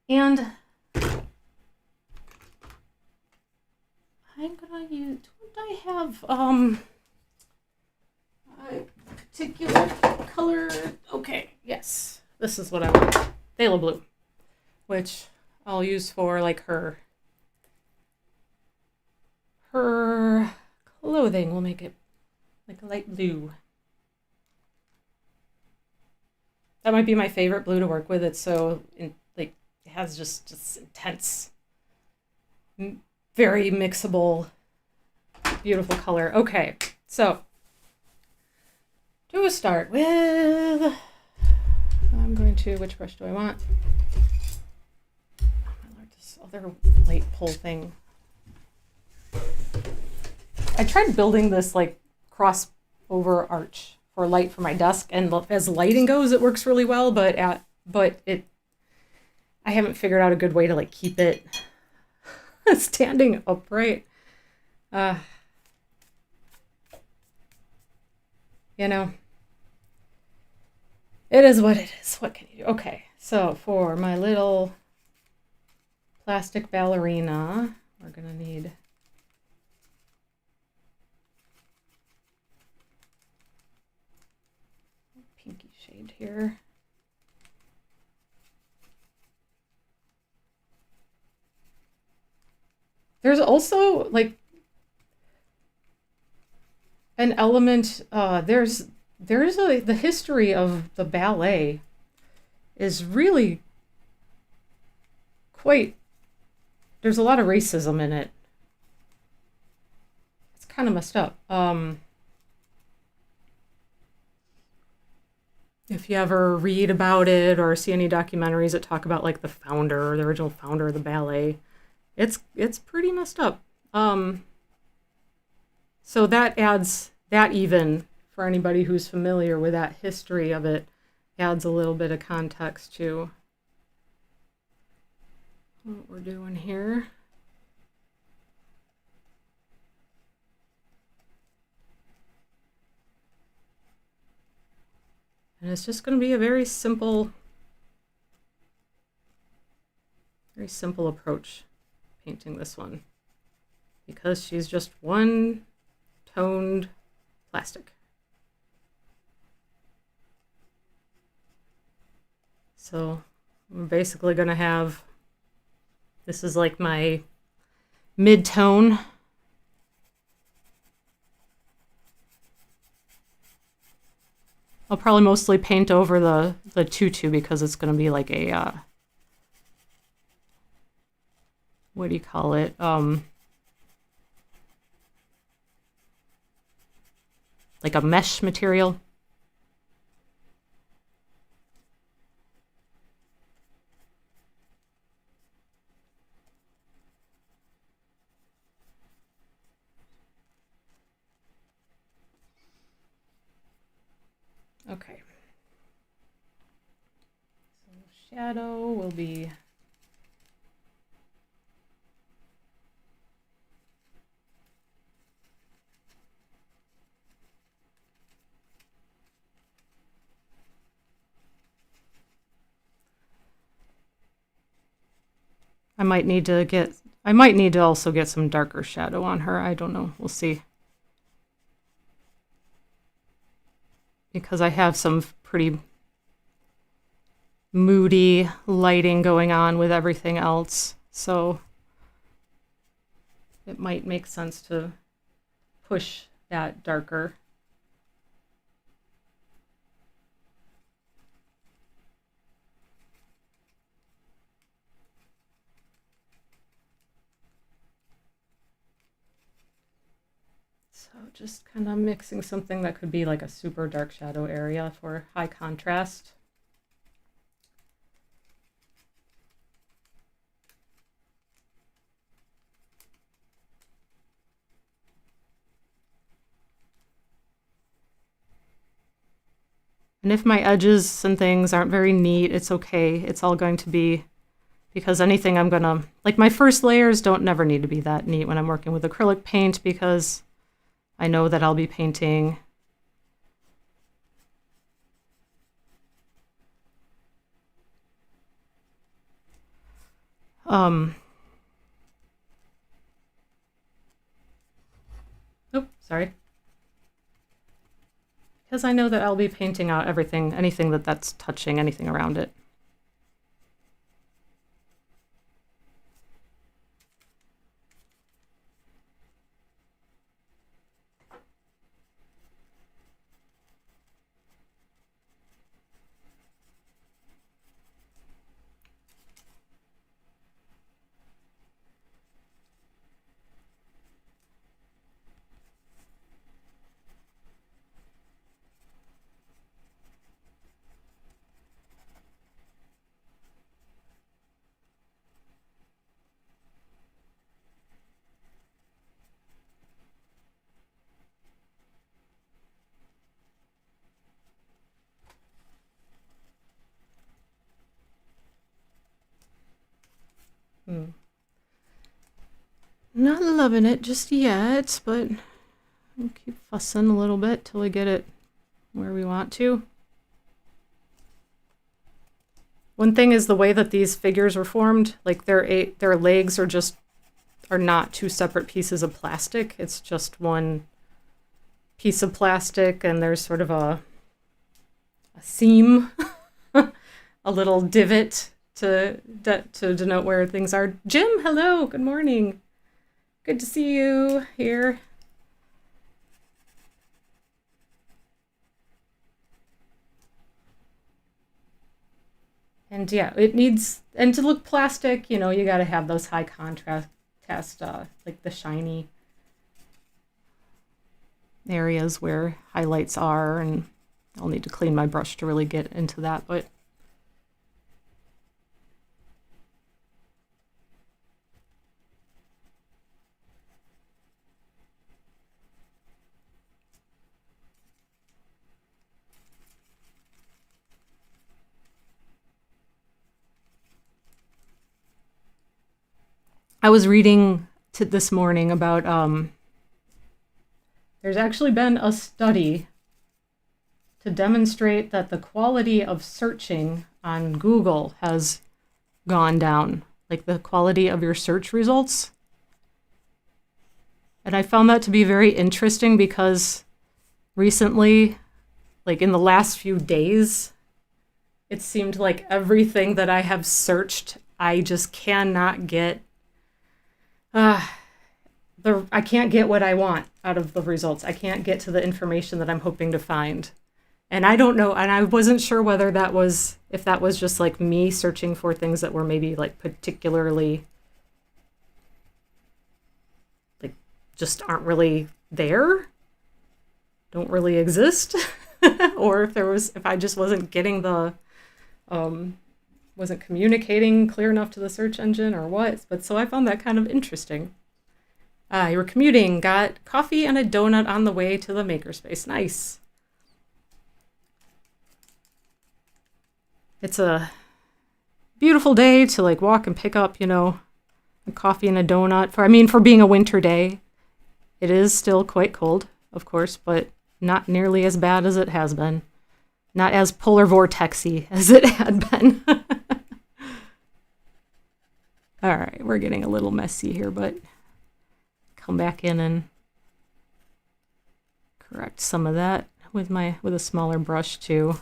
And I'm gonna use, don't I have a particular color? Okay, yes. This is what I want. Phthalo blue, which I'll use for like her clothing. We'll make it like a light blue. That might be my favorite blue to work with. It's so like it has just intense, very mixable, beautiful color. Okay, so to start with, I'm going to, which brush do I want? Oh my Lord, this other light pull thing. I tried building this like crossover arch for light for my desk, and as lighting goes, it works really well, but I haven't figured out a good way to like keep it standing upright. You know, it is what it is. What can you do? Okay, so for my little plastic ballerina, we're gonna need a pinky shade here. There's also like an element, the history of the ballet is really quite, there's a lot of racism in it. It's kind of messed up. If you ever read about it or see any documentaries that talk about like the original founder of the ballet, it's pretty messed up. So that adds, that even for anybody who's familiar with that history of it, adds a little bit of context to what we're doing here. And it's just going to be a very simple approach painting this one, because she's just one toned plastic. So I'm basically going to have, this is like my mid-tone. I'll probably mostly paint over the tutu because it's going to be like a, what do you call it? Like a mesh material. Okay. So shadow will be I might need to also get some darker shadow on her. I don't know. We'll see. Because I have some pretty moody lighting going on with everything else. So it might make sense to push that darker. So just kind of mixing something that could be like a super dark shadow area for high contrast. And if my edges and things aren't very neat, it's okay. It's all going to be, because anything I'm gonna, like my first layers don't never need to be that neat when I'm working with acrylic paint, because I know that I'll be painting sorry. Because I know that I'll be painting out everything, anything that's touching anything around it. Not loving it just yet, but we'll keep fussing a little bit till we get it where we want to. One thing is the way that these figures were formed, like their legs are not two separate pieces of plastic. It's just one piece of plastic, and there's sort of a seam, a little divot to denote where things are. Jim, hello, good morning. Good to see you here. And yeah, it needs, and to look plastic, you know, you got to have those high contrast, like the shiny areas where highlights are, and I'll need to clean my brush to really get into that, but I was reading this morning about, there's actually been a study to demonstrate that the quality of searching on Google has gone down, like the quality of your search results. And I found that to be very interesting because recently, like in the last few days, it seemed like everything that I have searched, I just cannot get I can't get what I want out of the results. I can't get to the information that I'm hoping to find. And I don't know, and I wasn't sure whether if that was just like me searching for things that were maybe like particularly, like just aren't really there, don't really exist, or if I just wasn't getting wasn't communicating clear enough to the search engine or what. But so I found that kind of interesting. You were commuting, got coffee and a donut on the way to the makerspace. Nice. It's a beautiful day to like walk and pick up, you know, a coffee and a donut. For being a winter day, it is still quite cold, of course, but not nearly as bad as it has been. Not as polar vortexy as it had been. All right, we're getting a little messy here, but come back in and correct some of that with a smaller brush too.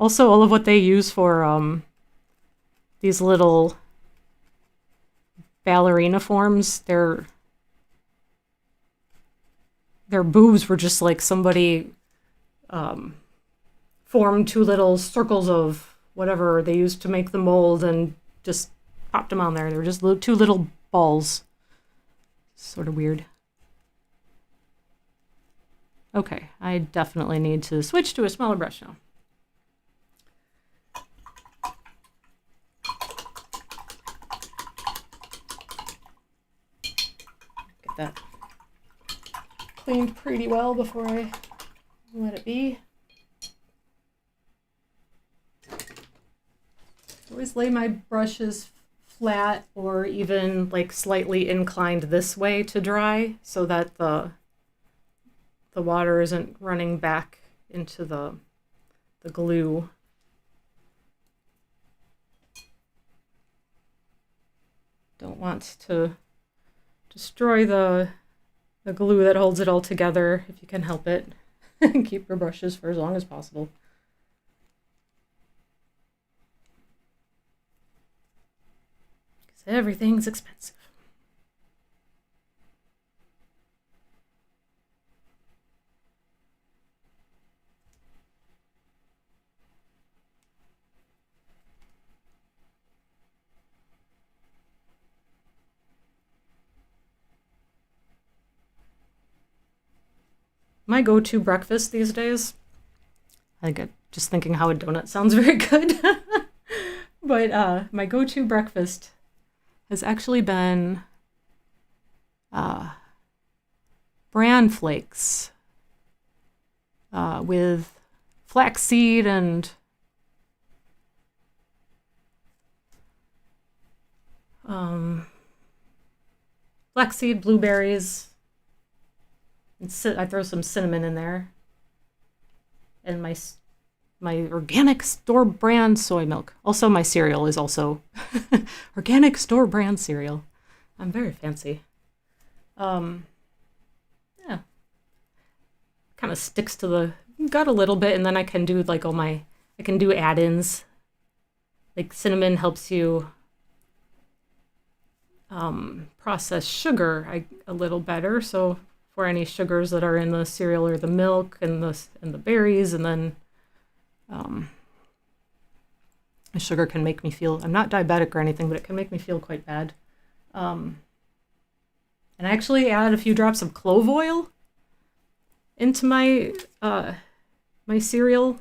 Also, all of what they use for these little ballerina forms, their boobs were just like somebody formed two little circles of whatever they used to make the mold and just popped them on there. They were just two little balls. Sort of weird. Okay, I definitely need to switch to a smaller brush now. Get that cleaned pretty well before I let it be. Always lay my brushes flat or even like slightly inclined this way to dry so that the water isn't running back into the glue. Don't want to destroy the glue that holds it all together if you can help it. Keep your brushes for as long as possible. Because everything's expensive. My go-to breakfast these days, I think just thinking how a donut sounds very good, but my go-to breakfast has actually been bran flakes with flaxseed and flaxseed, blueberries. I throw some cinnamon in there, and my organic store brand soy milk. Also, my cereal is also organic store brand cereal. I'm very fancy. Yeah, kind of sticks to the gut a little bit, and then I can do like I can do add-ins. Like cinnamon helps you process sugar a little better, so for any sugars that are in the cereal or the milk and the berries, and then the sugar can make me feel, I'm not diabetic or anything, but it can make me feel quite bad. And I actually add a few drops of clove oil into my my cereal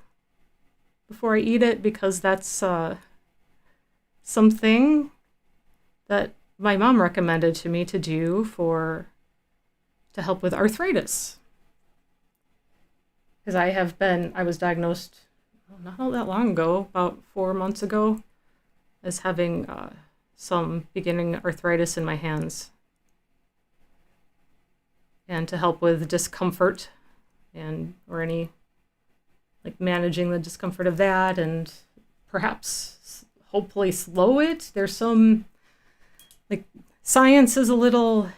before I eat it, because that's something that my mom recommended to me to do to help with arthritis. Because I was diagnosed not all that long ago, about 4 months ago, as having some beginning arthritis in my hands. And to help with discomfort or any, like managing the discomfort of that and perhaps hopefully slow it. There's some, like, science is a little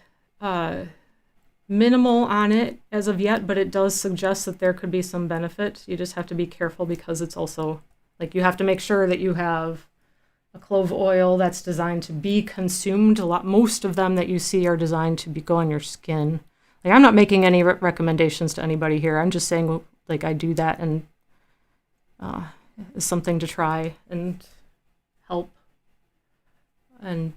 minimal on it as of yet, but it does suggest that there could be some benefit. You just have to be careful, because it's also, like, you have to make sure that you have a clove oil that's designed to be consumed. Most of them that you see are designed to go on your skin. Like, I'm not making any recommendations to anybody here. I'm just saying, like, I do that, and it's something to try and help. And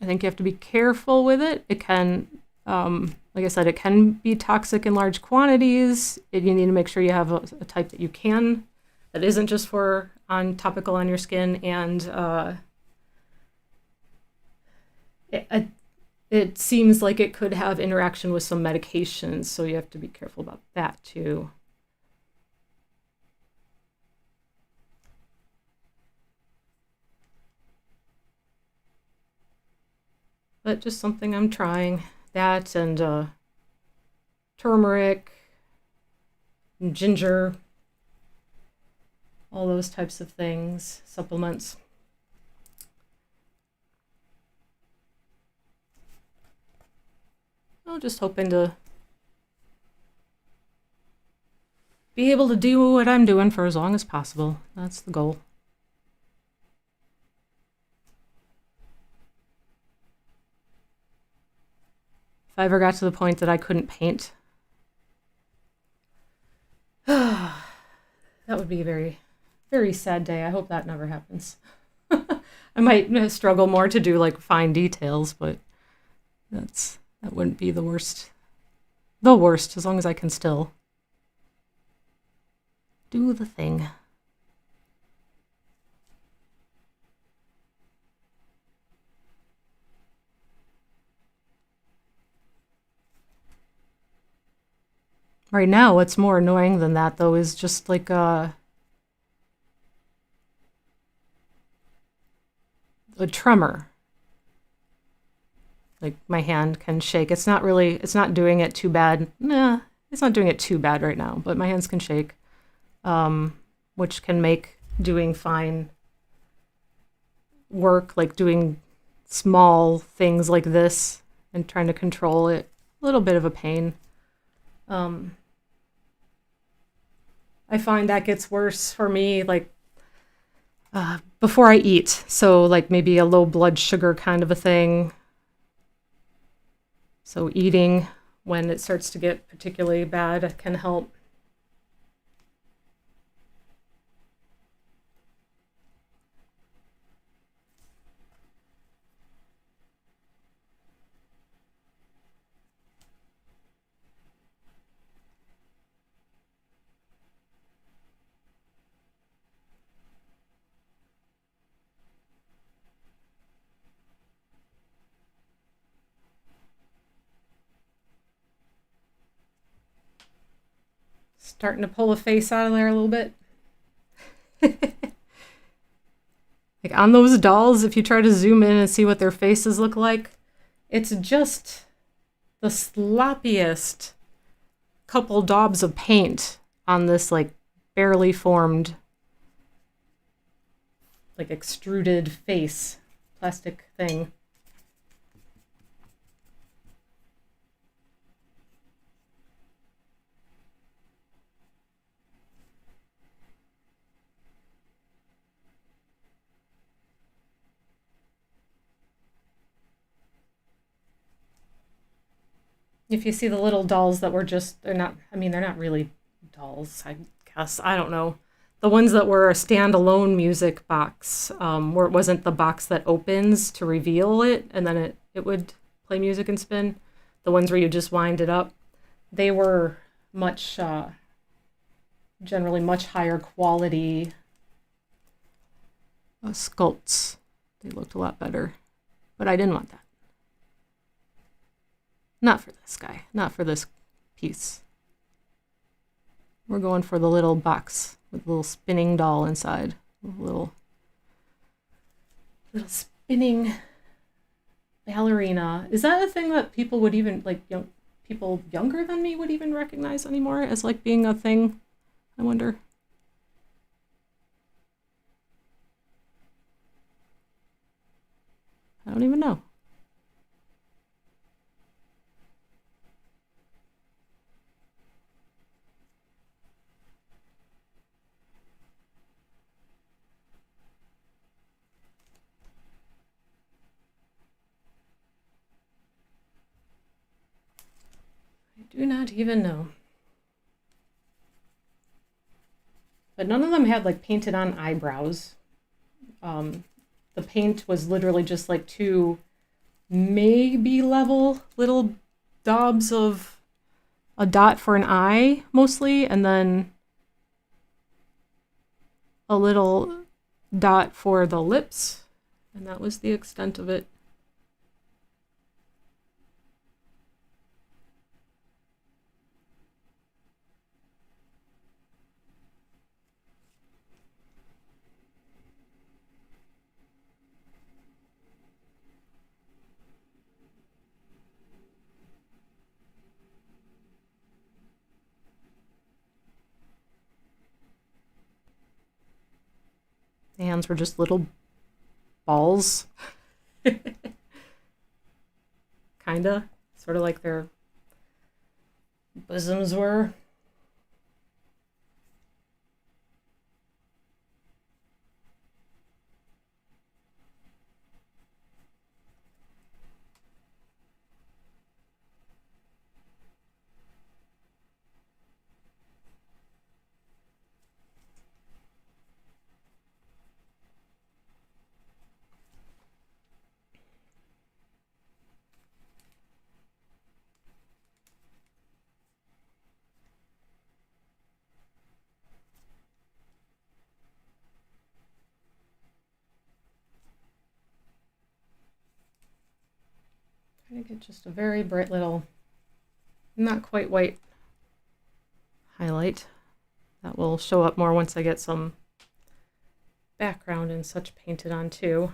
I think you have to be careful with it. It can, like I said, it can be toxic in large quantities. You need to make sure you have a type that that isn't just topical on your skin. And it seems like it could have interaction with some medications, so you have to be careful about that too. But just something I'm trying. That and turmeric, ginger, all those types of things, supplements. I'm just hoping to be able to do what I'm doing for as long as possible. That's the goal. If I ever got to the point that I couldn't paint, that would be a very, very sad day. I hope that never happens. I might struggle more to do like fine details, but that wouldn't be the worst. The worst, as long as I can still do the thing. Right now, what's more annoying than that, though, is just like a tremor. Like my hand can shake. It's not doing it too bad. Nah, it's not doing it too bad right now, but my hands can shake, which can make doing fine work, like doing small things like this and trying to control it, a little bit of a pain. I find that gets worse for me, like, before I eat. So, like, maybe a low blood sugar kind of a thing. So, eating when it starts to get particularly bad can help. Starting to pull a face out of there a little bit. Like on those dolls, if you try to zoom in and see what their faces look like, it's just the sloppiest couple daubs of paint on this like barely formed, like extruded face, plastic thing. If you see the little dolls that were they're not really dolls, I guess. I don't know. The ones that were a standalone music box, where it wasn't the box that opens to reveal it, and then it would play music and spin. The ones where you just wind it up, they were generally much higher quality sculpts. They looked a lot better, but I didn't want that. Not for this guy, not for this piece. We're going for the little box with a little spinning doll inside. A little spinning ballerina. Is that a thing that people would even, like, people younger than me would even recognize anymore as, like, being a thing? I wonder. I don't even know. Do not even know. But none of them had like painted on eyebrows. The paint was literally just like two maybe level little daubs of a dot for an eye mostly, and then a little dot for the lips, and that was the extent of it. The hands were just little balls. Kinda. Sort of like their bosoms were. Trying to get just a very bright little, not quite white highlight. That will show up more once I get some background and such painted on too.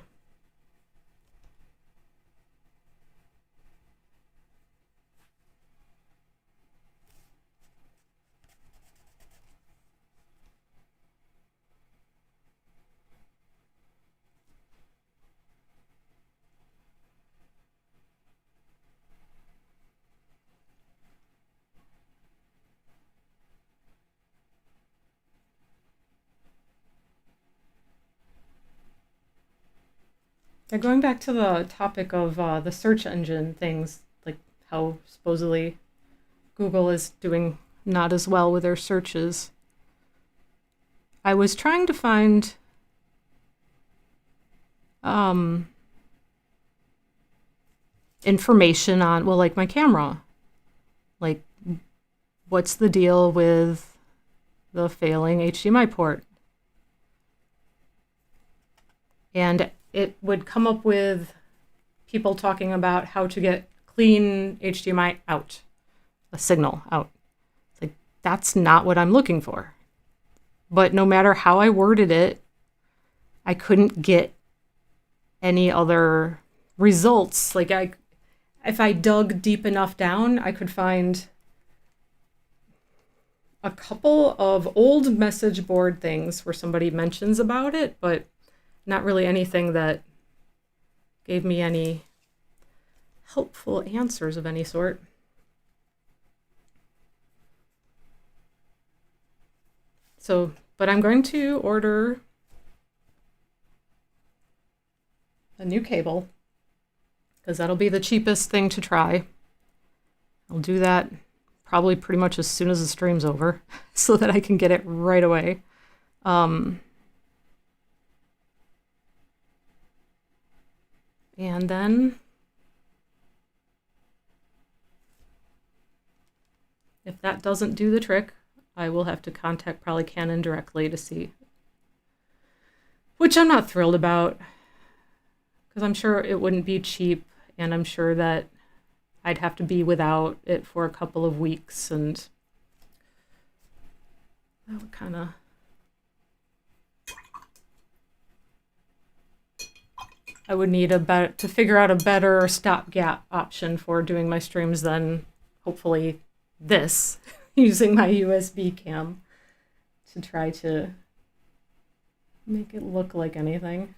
Yeah, going back to the topic of the search engine things, like how supposedly Google is doing not as well with their searches. I was trying to find information on, well, like my camera. Like, what's the deal with the failing HDMI port? And it would come up with people talking about how to get clean HDMI out, a signal out. It's like, that's not what I'm looking for. But no matter how I worded it, I couldn't get any other results. Like, if I dug deep enough down, I could find a couple of old message board things where somebody mentions about it, but not really anything that gave me any helpful answers of any sort. So, but I'm going to order a new cable because that'll be the cheapest thing to try. I'll do that probably pretty much as soon as the stream's over so that I can get it right away. And then if that doesn't do the trick, I will have to contact probably Canon directly to see, which I'm not thrilled about because I'm sure it wouldn't be cheap, and I'm sure that I'd have to be without it for a couple of weeks, and that would kind of... I would need to figure out a better stopgap option for doing my streams than hopefully this, using my USB cam to try to make it look like anything.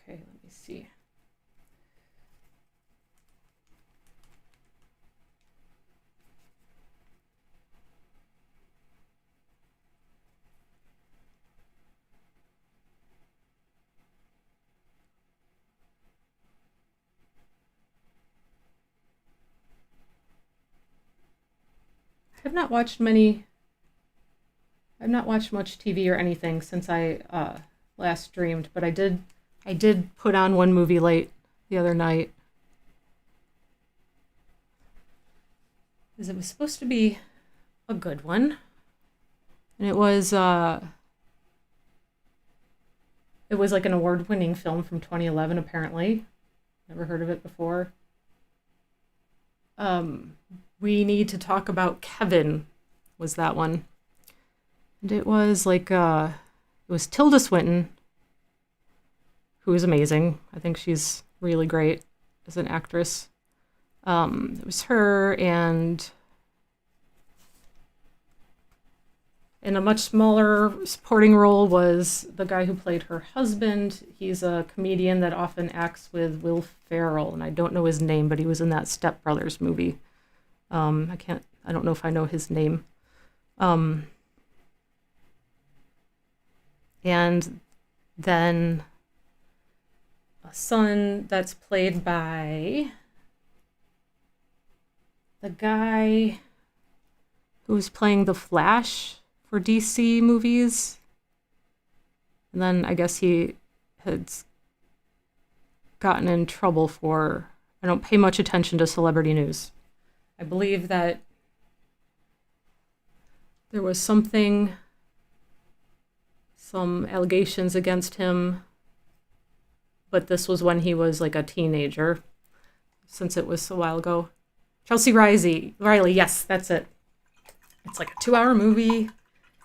Okay, let me see. I've not watched much TV or anything since I last streamed, but I did put on one movie late the other night. Because it was supposed to be a good one. And it was It was like an award-winning film from 2011, apparently. Never heard of it before. We Need to Talk About Kevin was that one. And it was like, it was Tilda Swinton, who is amazing. I think she's really great as an actress. It was her, and in a much smaller supporting role was the guy who played her husband. He's a comedian that often acts with Will Ferrell, and I don't know his name, but he was in that Step Brothers movie. I don't know if I know his name. And then a son that's played by the guy who was playing the Flash for DC movies. And then I guess he had gotten in trouble for, I don't pay much attention to celebrity news. I believe that there was some allegations against him, but this was when he was like a teenager, since it was so while ago. Chelsea Riley, yes, that's it. It's like a 2-hour movie,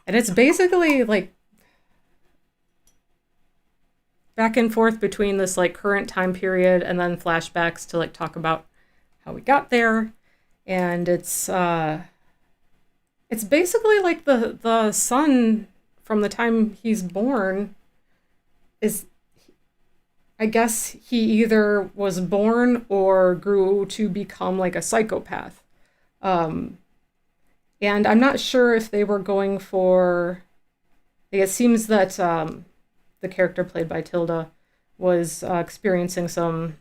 and it's basically like back and forth between this like current time period and then flashbacks to like talk about how we got there. And it's basically like the son from the time he's born is, I guess he either was born or grew to become like a psychopath. And I'm not sure if they were going for, it seems that the character played by Tilda was experiencing some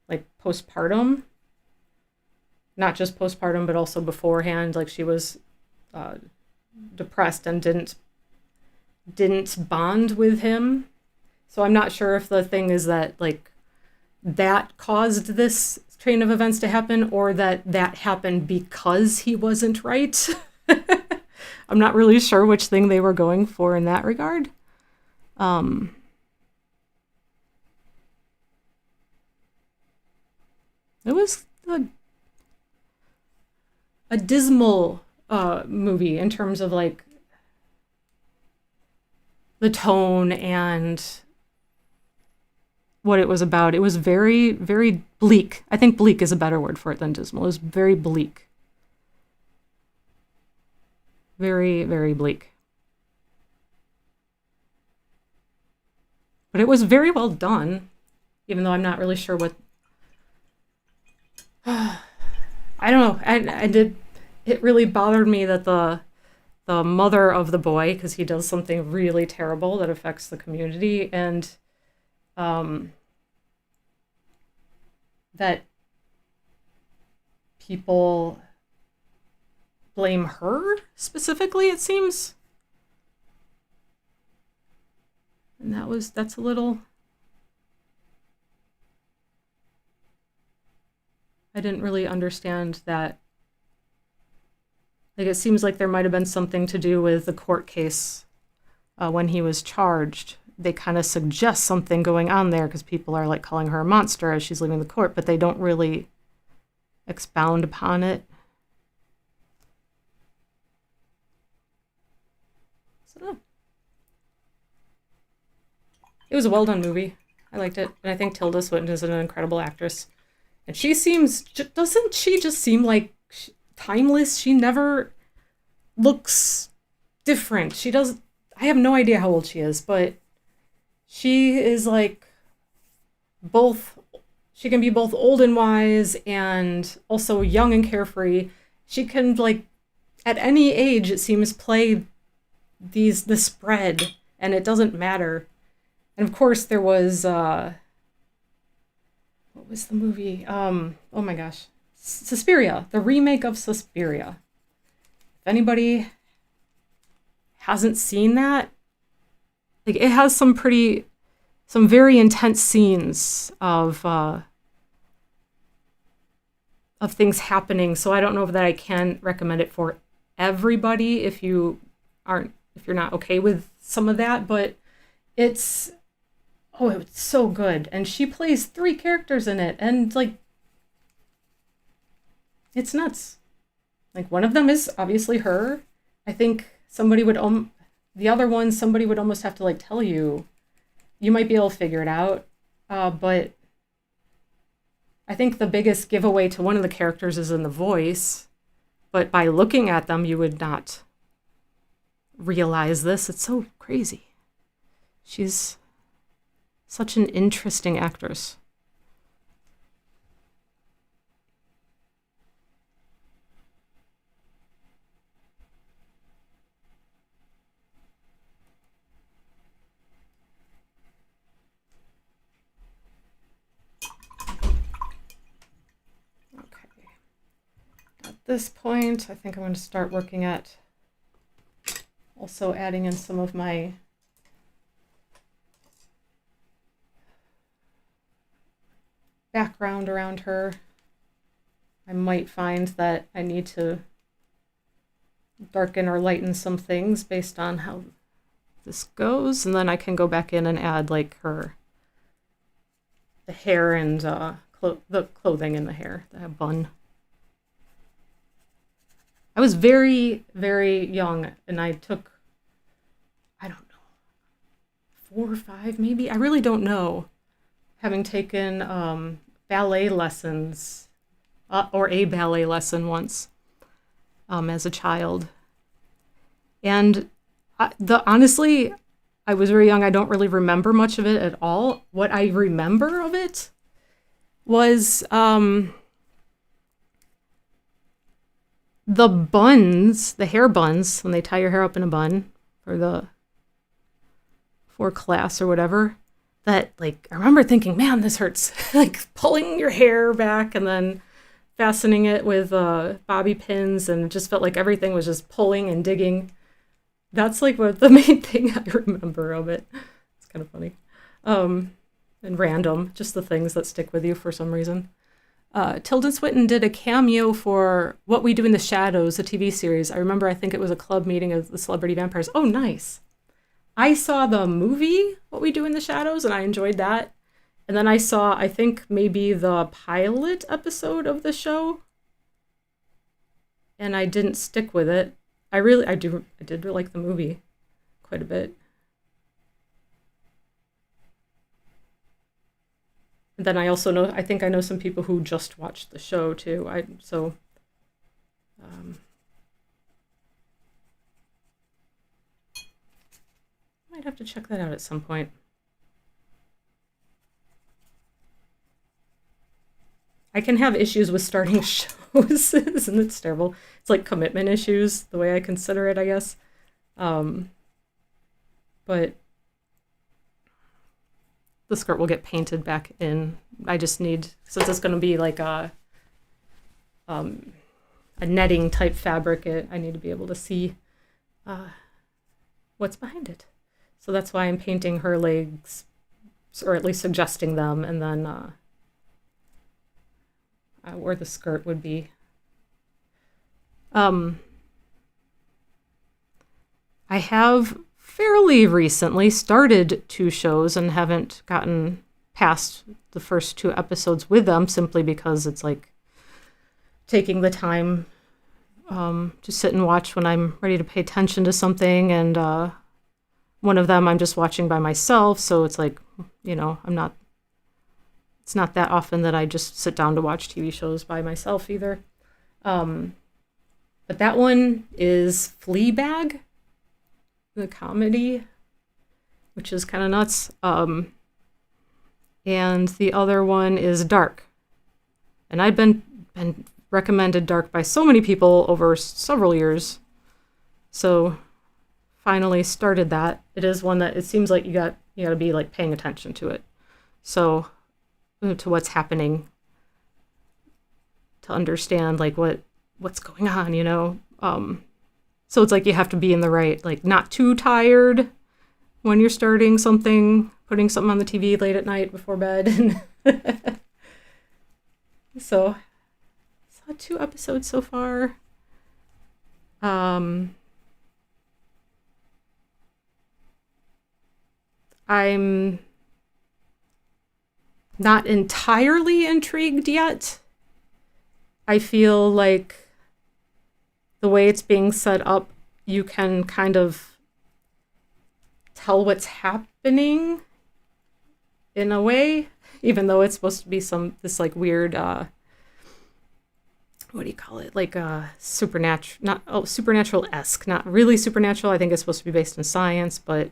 like postpartum, not just postpartum, but also beforehand. Like she was depressed and didn't bond with him. So I'm not sure if the thing is that like that caused this train of events to happen, or that happened because he wasn't right. I'm not really sure which thing they were going for in that regard. It was a dismal movie in terms of like the tone and what it was about. It was very, very bleak. I think bleak is a better word for it than dismal. It was very bleak. Very, very bleak. But it was very well done, even though I'm not really sure what... I don't know. It really bothered me that the mother of the boy, because he does something really terrible that affects the community, and that people blame her specifically, it seems. And that's a little... I didn't really understand that. Like, it seems like there might have been something to do with the court case when he was charged. They kind of suggest something going on there because people are like calling her a monster as she's leaving the court, but they don't really expound upon it. So, it was a well-done movie. I liked it. And I think Tilda Swinton is an incredible actress. And she seems... Doesn't she just seem like timeless? She never looks different. She does... I have no idea how old she is, but she is like both... She can be both old and wise and also young and carefree. She can, like, at any age, it seems, play the spread, and it doesn't matter. And of course, there was... what was the movie? Oh my gosh. Suspiria, the remake of Suspiria. If anybody hasn't seen that, like, it has some very intense scenes of things happening. So I don't know that I can recommend it for everybody if you're not okay with some of that, but it's Oh, it was so good. And she plays 3 characters in it. And, like, it's nuts. Like, one of them is obviously her. I think somebody would, the other one, somebody would almost have to, like, tell you. You might be able to figure it out. But I think the biggest giveaway to one of the characters is in the voice. But by looking at them, you would not realize this. It's so crazy. She's such an interesting actress. Okay. At this point, I think I'm going to start working at also adding in some of my background around her. I might find that I need to darken or lighten some things based on how this goes, and then I can go back in and add like the hair and the clothing in the hair, the bun. I was very, very young, and I took, I don't know, 4 or 5 maybe? I really don't know. Having taken ballet lessons, or a ballet lesson once as a child. And honestly, I was very young. I don't really remember much of it at all. What I remember of it was the buns, the hair buns, when they tie your hair up in a bun for class or whatever. That, like, I remember thinking, man, this hurts. Like, pulling your hair back and then fastening it with bobby pins, and it just felt like everything was just pulling and digging. That's, like, what the main thing I remember of it. It's kind of funny. And random, just the things that stick with you for some reason. Tilda Swinton did a cameo for What We Do in the Shadows, a TV series. I remember, I think it was a club meeting of the celebrity vampires. Oh, nice. I saw the movie, What We Do in the Shadows, and I enjoyed that. And then I saw, I think, maybe the pilot episode of the show. And I didn't stick with it. I did really like the movie quite a bit. And then I also I think I know some people who just watched the show too. Might have to check that out at some point. I can have issues with starting shows. Isn't it terrible? It's like commitment issues, the way I consider it, I guess. But the skirt will get painted back in. I just need, since it's going to be like a netting type fabric, I need to be able to see what's behind it. So that's why I'm painting her legs, or at least suggesting them, and then where the skirt would be. I have fairly recently started 2 shows and haven't gotten past the first 2 episodes with them, simply because it's like taking the time to sit and watch when I'm ready to pay attention to something, and one of them I'm just watching by myself, so it's like, it's not that often that I just sit down to watch TV shows by myself either. But that one is Fleabag, the comedy, which is kind of nuts. And the other one is Dark. And I've been recommended Dark by so many people over several years. So finally started that. It is one that it seems like you got to be like paying attention to it. So to what's happening, to understand like what's going on, so it's like you have to be in the right, like, not too tired when you're starting something, putting something on the TV late at night before bed. And so saw 2 episodes so far. I'm not entirely intrigued yet. I feel like the way it's being set up, you can kind of tell what's happening in a way, even though it's supposed to be this like weird what do you call it? Like supernatural-esque, not really supernatural. I think it's supposed to be based in science, but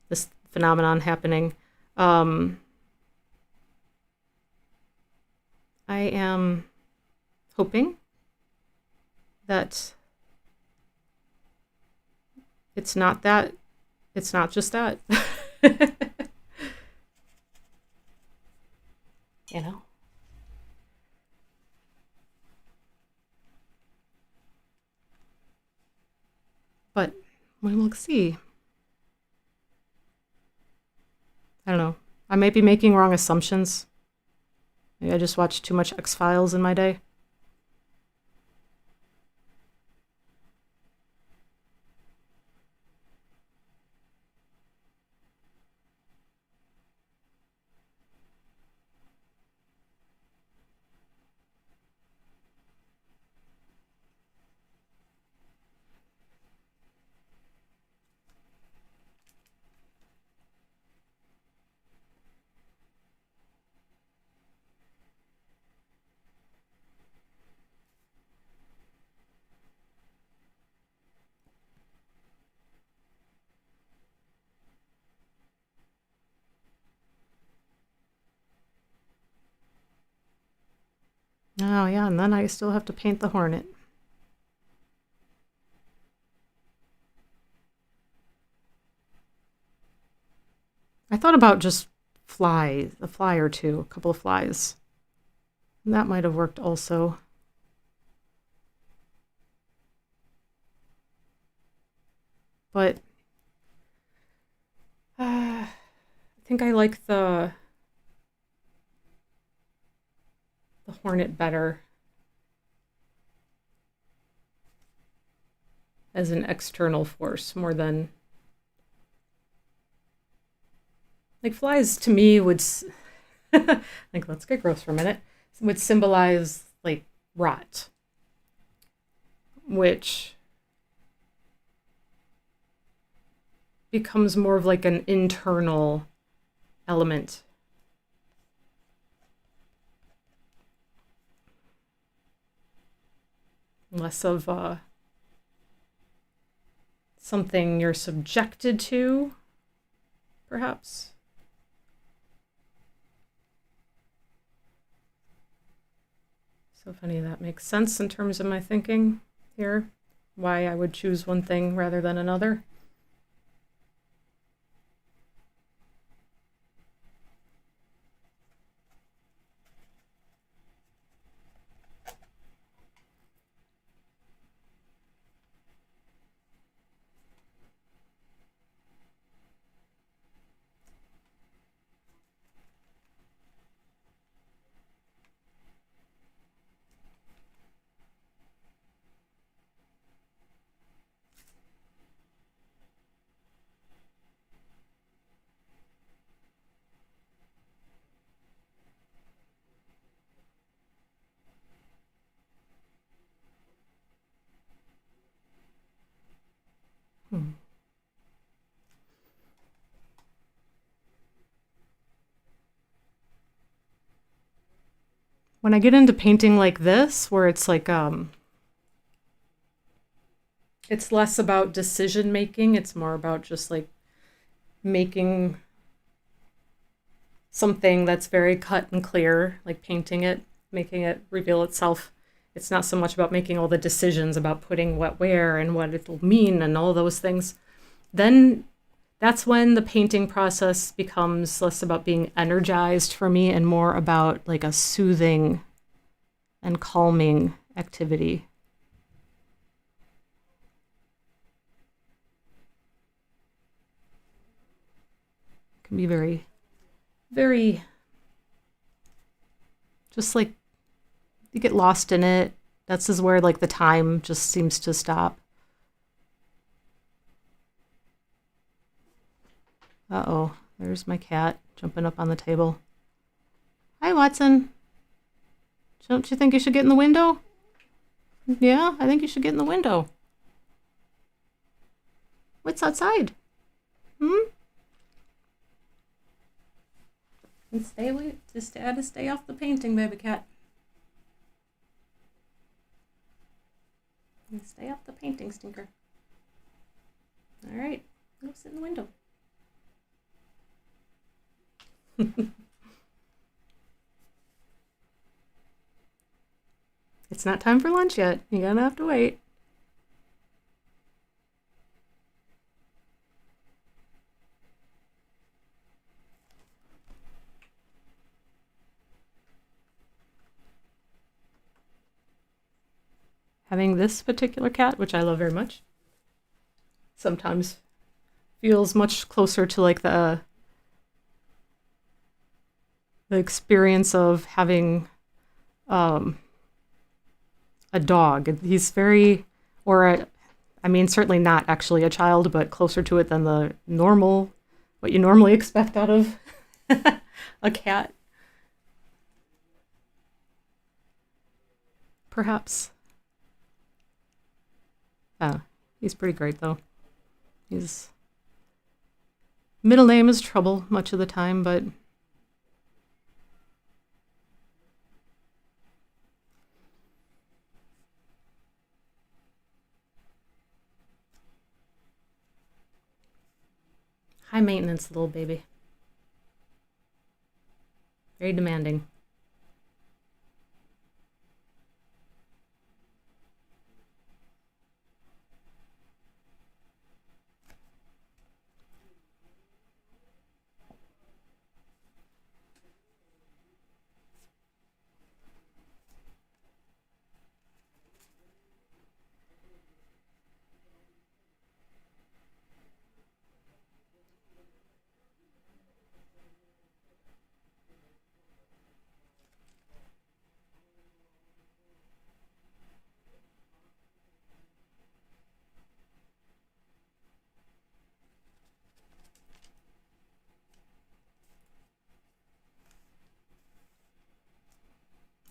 this phenomenon happening. I am hoping that it's not just that. You know? But we will see. I don't know. I might be making wrong assumptions. Maybe I just watched too much X-Files in my day. Oh, yeah, and then I still have to paint the hornet. I thought about just a fly or two, a couple of flies. And that might have worked also. But I think I like the hornet better as an external force more than like flies to me would like let's get gross for a minute, would symbolize like rot, which becomes more of like an internal element. Less of something you're subjected to, perhaps. So if any of that makes sense in terms of my thinking here, why I would choose one thing rather than another. When I get into painting like this, where it's like it's less about decision making, it's more about just like making something that's very cut and clear, like painting it, making it reveal itself. It's not so much about making all the decisions about putting what where and what it'll mean and all those things. Then that's when the painting process becomes less about being energized for me and more about like a soothing and calming activity. It can be very, very, just like you get lost in it. That's is where like the time just seems to stop. Uh-oh, there's my cat jumping up on the table. Hi, Watson. Don't you think you should get in the window? Yeah, I think you should get in the window. What's outside? And stay away. Just to stay off the painting, baby cat. And stay off the painting, stinker. All right, go sit in the window. It's not time for lunch yet. You're gonna have to wait. Having this particular cat, which I love very much, sometimes feels much closer to like the experience of having a dog. He's very, I mean, certainly not actually a child, but closer to it than the normal, what you normally expect out of a cat. Perhaps. He's pretty great though. His middle name is Trouble much of the time, but high maintenance little baby. Very demanding.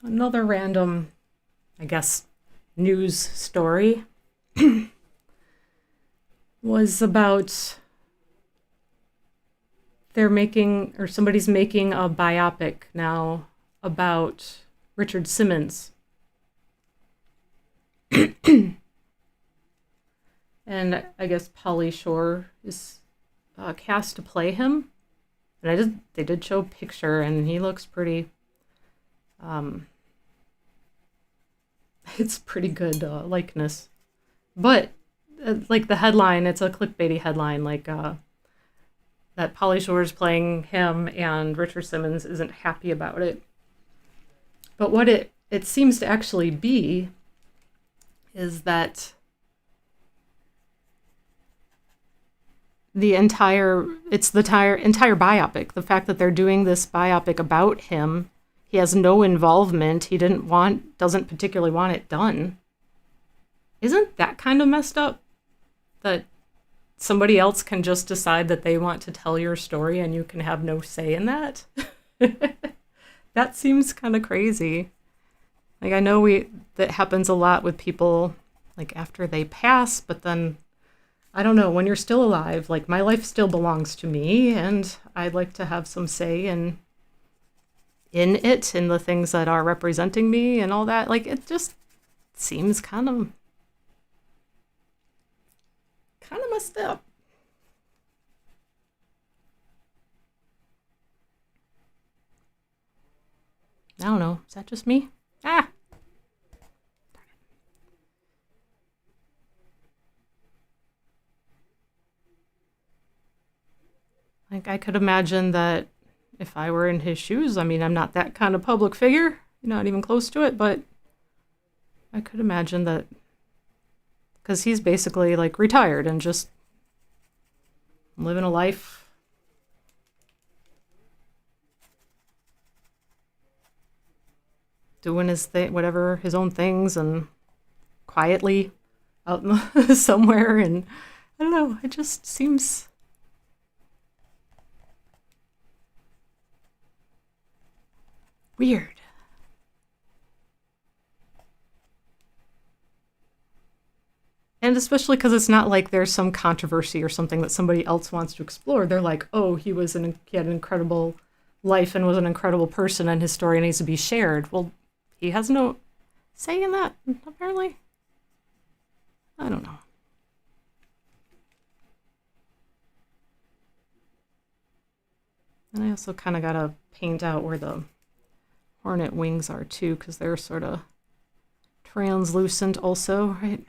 Another random, I guess, news story was about somebody's making a biopic now about Richard Simmons. And I guess Pauly Shore is cast to play him. And they did show a picture, and he looks pretty. It's pretty good likeness, but like the headline, it's a clickbaity headline, like that Pauly Shore is playing him and Richard Simmons isn't happy about it. But what it seems to actually be is that the entire biopic, the fact that they're doing this biopic about him, he has no involvement. He doesn't particularly want it done. Isn't that kind of messed up? That somebody else can just decide that they want to tell your story and you can have no say in that? That seems kind of crazy. Like, I know that happens a lot with people, like, after they pass, but then, I don't know, when you're still alive, like, my life still belongs to me, and I'd like to have some say in the things that are representing me and all that. Like, it just seems kind of messed up. I don't know. Is that just me? Like, I could imagine that if I were in his shoes, I mean, I'm not that kind of public figure, not even close to it, but I could imagine that, because he's basically like retired and just living a life. Doing his thing, whatever, his own things, and quietly out somewhere, and I don't know, it just seems. Weird. And especially because it's not like there's some controversy or something that somebody else wants to explore. They're like, oh, he had an incredible life and was an incredible person and his story needs to be shared. Well, he has no say in that, apparently. I don't know. And I also kind of got to paint out where the hornet wings are too, because they're sort of translucent also, right?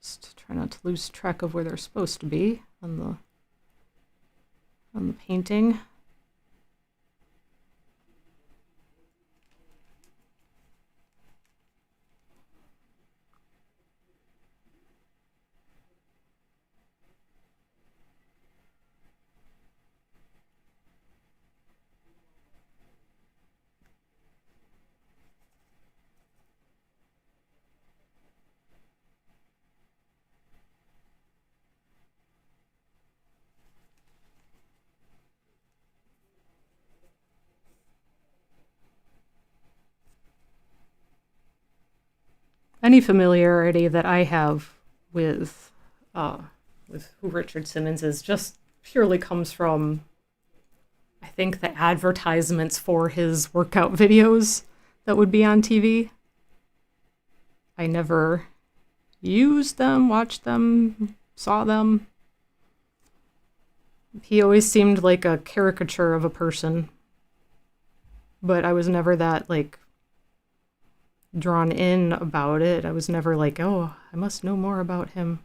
Just try not to lose track of where they're supposed to be on the painting. Any familiarity that I have with who Richard Simmons is just purely comes from, I think, the advertisements for his workout videos that would be on TV. I never used them, watched them, saw them. He always seemed like a caricature of a person, but I was never that, like, drawn in about it. I was never like, oh, I must know more about him.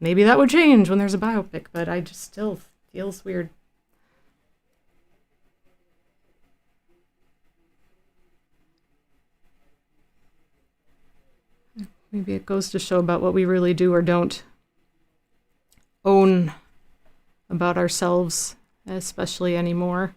Maybe that would change when there's a biopic, but I just still feels weird. Maybe it goes to show about what we really do or don't own about ourselves, especially anymore.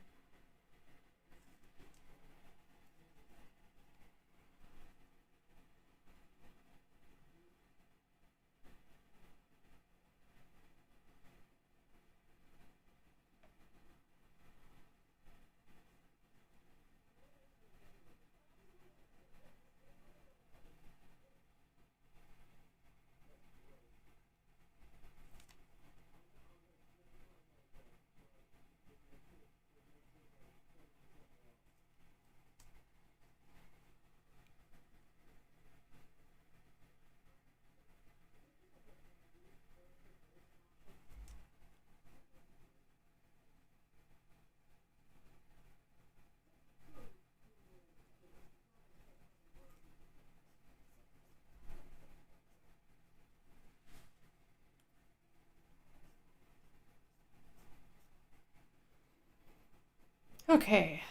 Okay.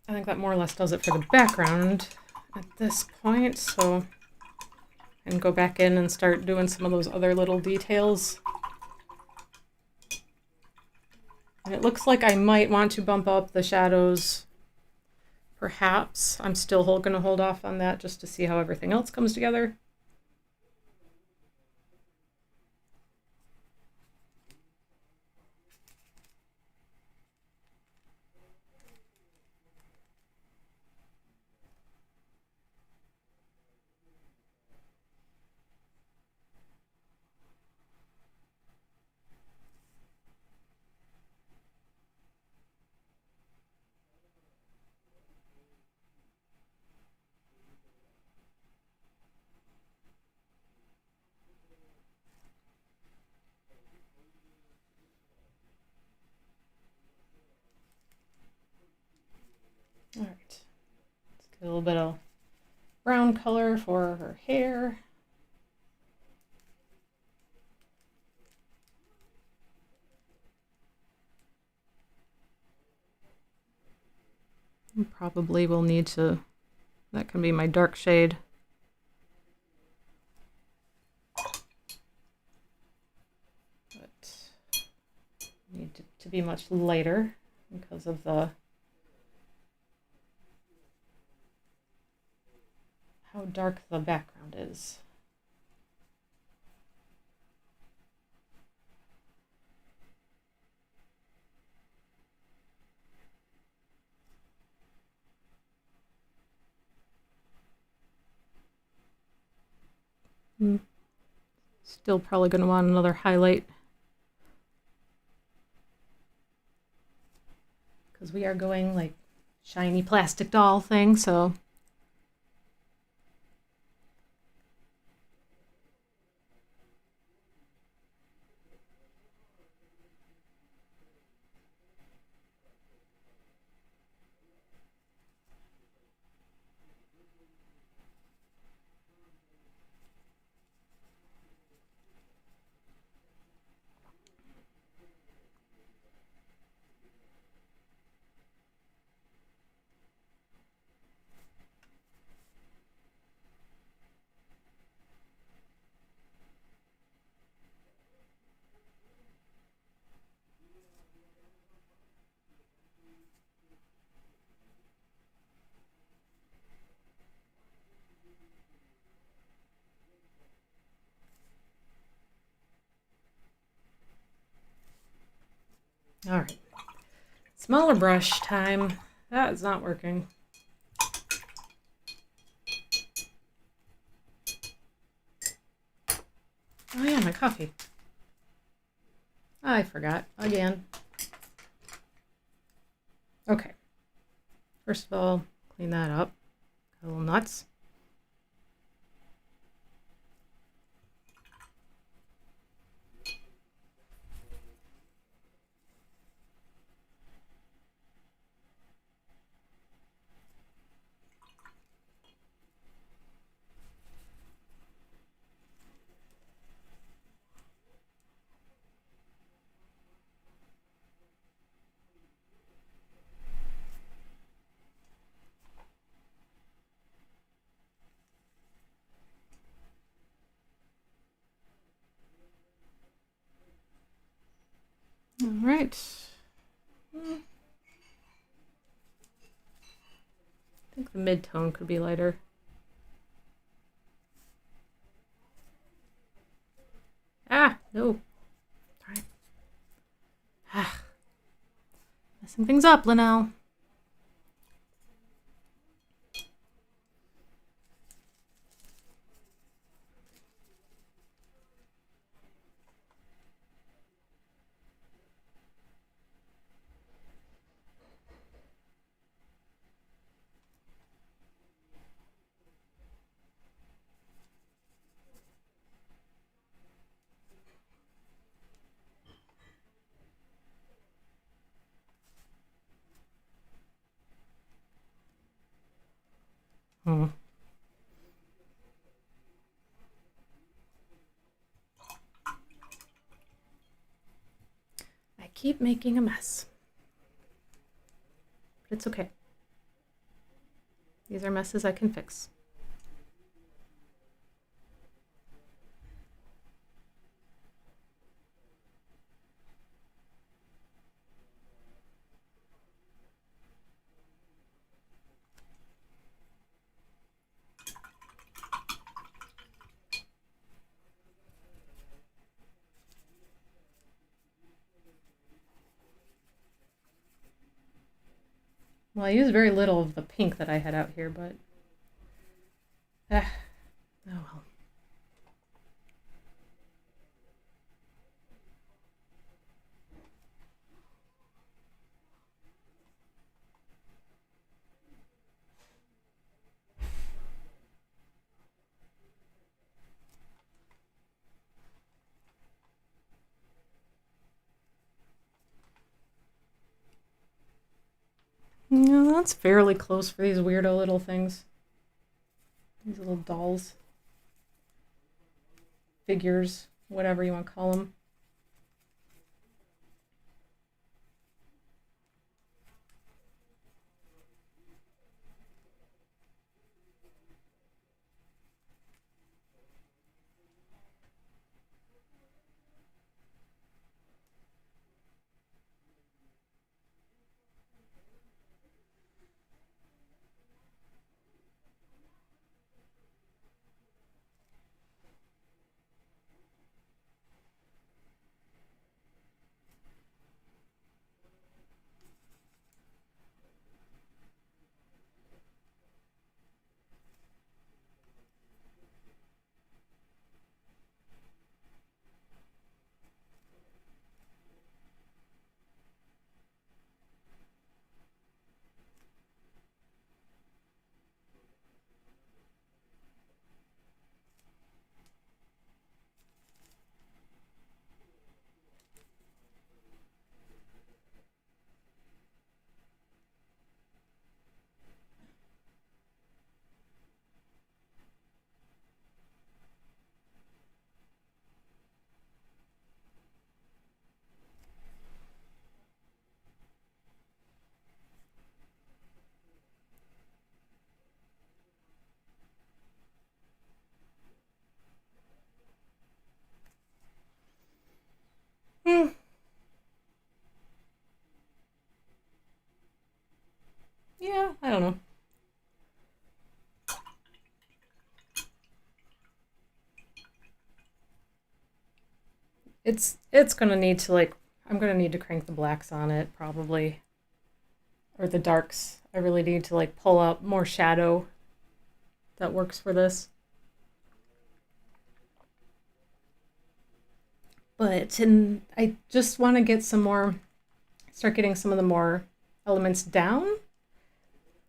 I think that more or less does it for the background at this point, so I can go back in and start doing some of those other little details. And it looks like I might want to bump up the shadows, perhaps. I'm still going to hold off on that just to see how everything else comes together. All right, let's get a little bit of brown color for her hair. Probably will need to, that can be my dark shade. But need to be much lighter because of the how dark the background is. Still probably going to want another highlight, because we are going like shiny plastic doll thing, so. All right, smaller brush time. That is not working. Oh yeah, my coffee. I forgot again. Okay. First of all, clean that up. Got a little nuts. All right. I think the mid-tone could be lighter. Ah, no. All right. Ah. Messing things up, Lynell. I keep making a mess. But it's okay. These are messes I can fix. Well, I used very little of the pink that I had out here, but oh well. No, that's fairly close for these weirdo little things. These little dolls. Figures, whatever you want to call them. don't know. It's gonna need to like, I'm gonna need to crank the blacks on it probably. Or the darks. I really need to like pull out more shadow that works for this. But I just want to get some more, start getting some of the more elements down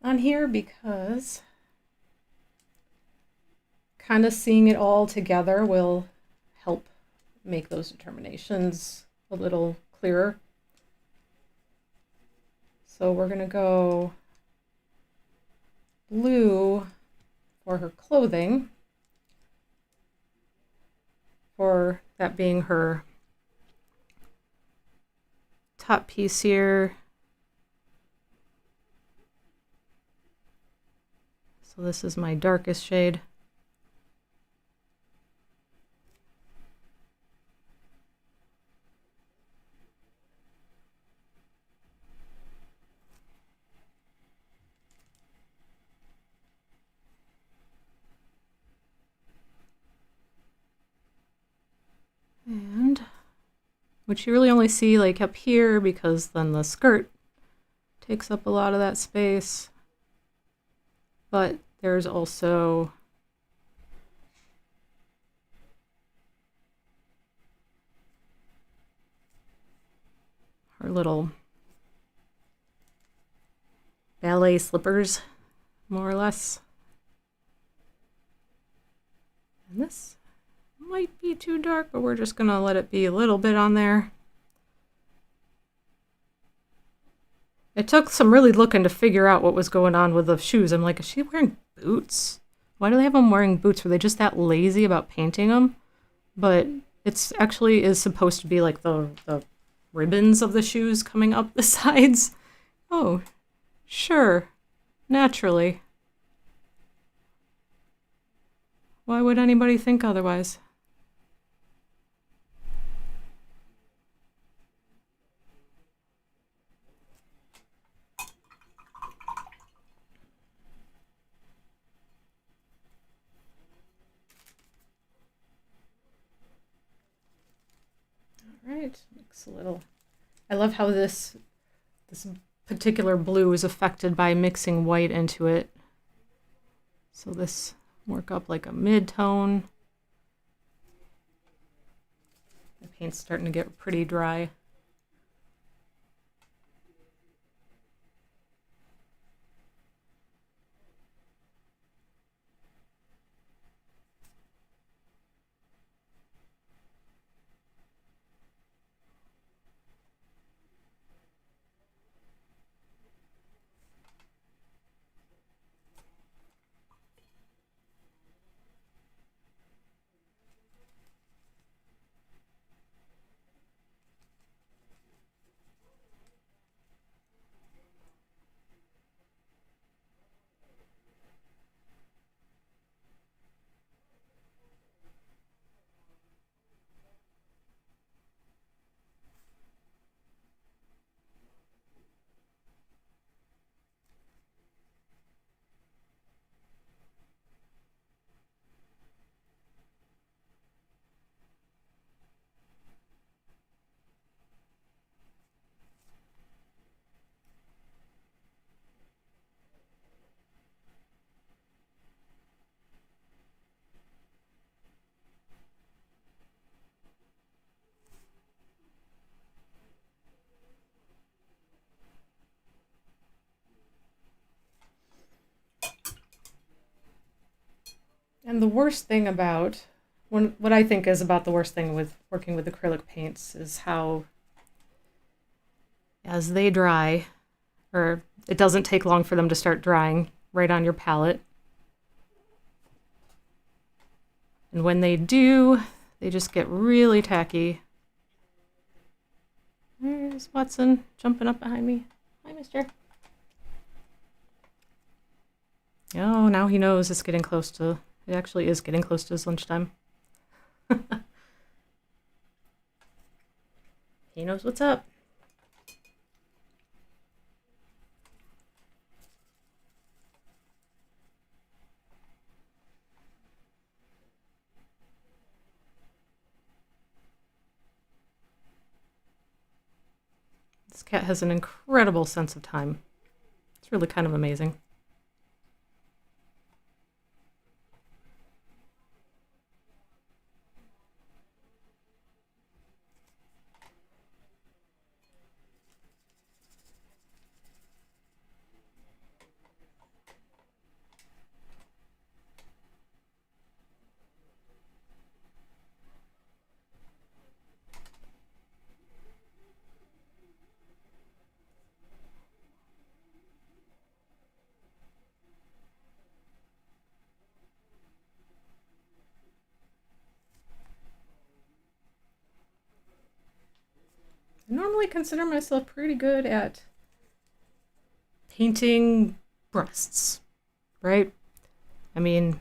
on here, because kind of seeing it all together will help make those determinations a little clearer. So we're going to go blue for her clothing, for that being her top piece here. So this is my darkest shade. And which you really only see like up here, because then the skirt takes up a lot of that space. But there's also her little ballet slippers, more or less. And this might be too dark, but we're just gonna let it be a little bit on there. It took some really looking to figure out what was going on with the shoes. I'm like, is she wearing boots? Why do they have them wearing boots? Were they just that lazy about painting them? But it's actually is supposed to be like the ribbons of the shoes coming up the sides. Oh, sure. Naturally. Why would anybody think otherwise? Alright, looks a little... I love how this particular blue is affected by mixing white into it. So this work up like a mid-tone. The paint's starting to get pretty dry. And the worst thing about, what I think is about the worst thing with working with acrylic paints is how, as they dry, or it doesn't take long for them to start drying right on your palette. And when they do, they just get really tacky. There's Watson jumping up behind me. Hi, mister. Oh, now he knows it's getting close to... It actually is getting close to his lunchtime. He knows what's up. This cat has an incredible sense of time. It's really kind of amazing. I normally consider myself pretty good at painting breasts, right? I mean,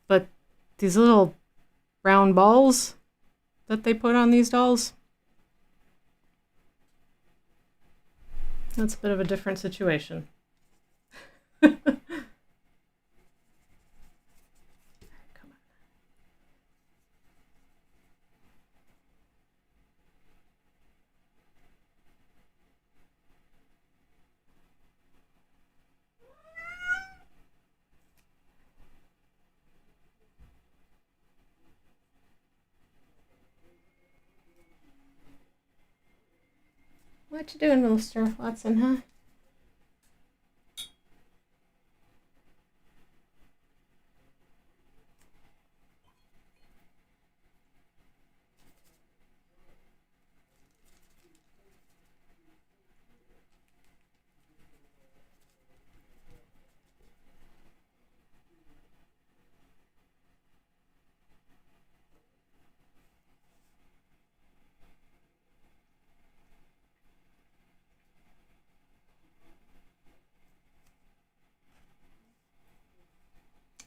but these little round balls that they put on these dolls, that's a bit of a different situation. What you doing, Mr. Watson, huh?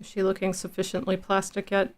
Is she looking sufficiently plastic yet?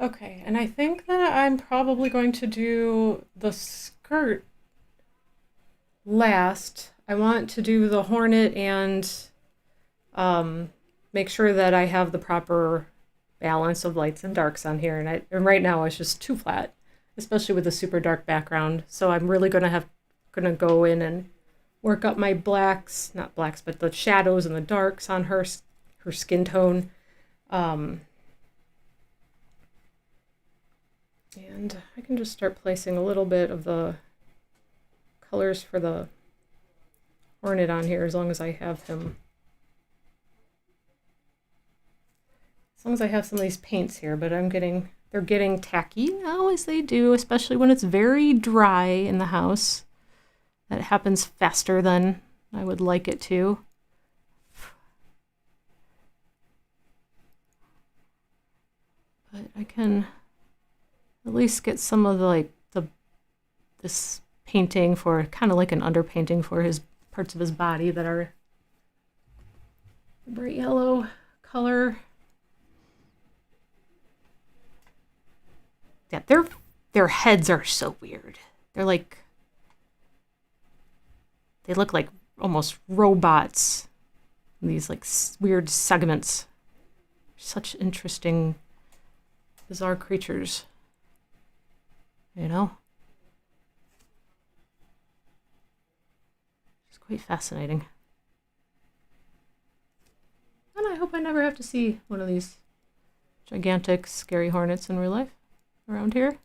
Okay, and I think that I'm probably going to do the skirt last. I want to do the hornet and make sure that I have the proper balance of lights and darks on here. And right now it's just too flat, especially with the super dark background. So I'm really gonna go in and work up my blacks, not blacks, but the shadows and the darks on her skin tone. And I can just start placing a little bit of the colors for the hornet on here as long as I have him. As long as I have some of these paints here, but they're getting tacky now, as they do, especially when it's very dry in the house. That happens faster than I would like it to. But I can at least get some of this painting for kind of like an underpainting for his parts of his body that are bright yellow color. Yeah, their heads are so weird. They look like almost robots. These like weird segments. Such interesting, bizarre creatures. You know? It's quite fascinating. And I hope I never have to see one of these gigantic, scary hornets in real life around here.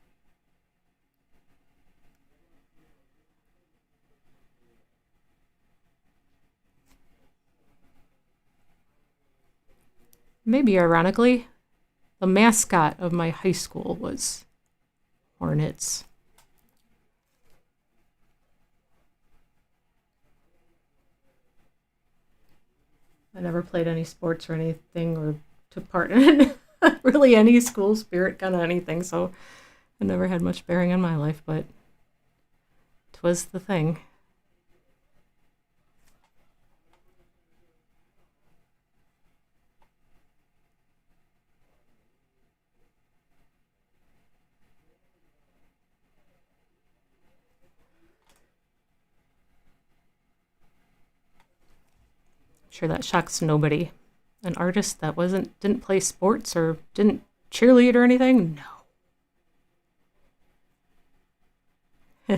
Maybe ironically, the mascot of my high school was hornets. I never played any sports or anything or took part in it. Really any school spirit kind of anything, so it never had much bearing on my life, but 'twas the thing. I'm sure that shocks nobody. An artist that didn't play sports or didn't cheerlead or anything? No.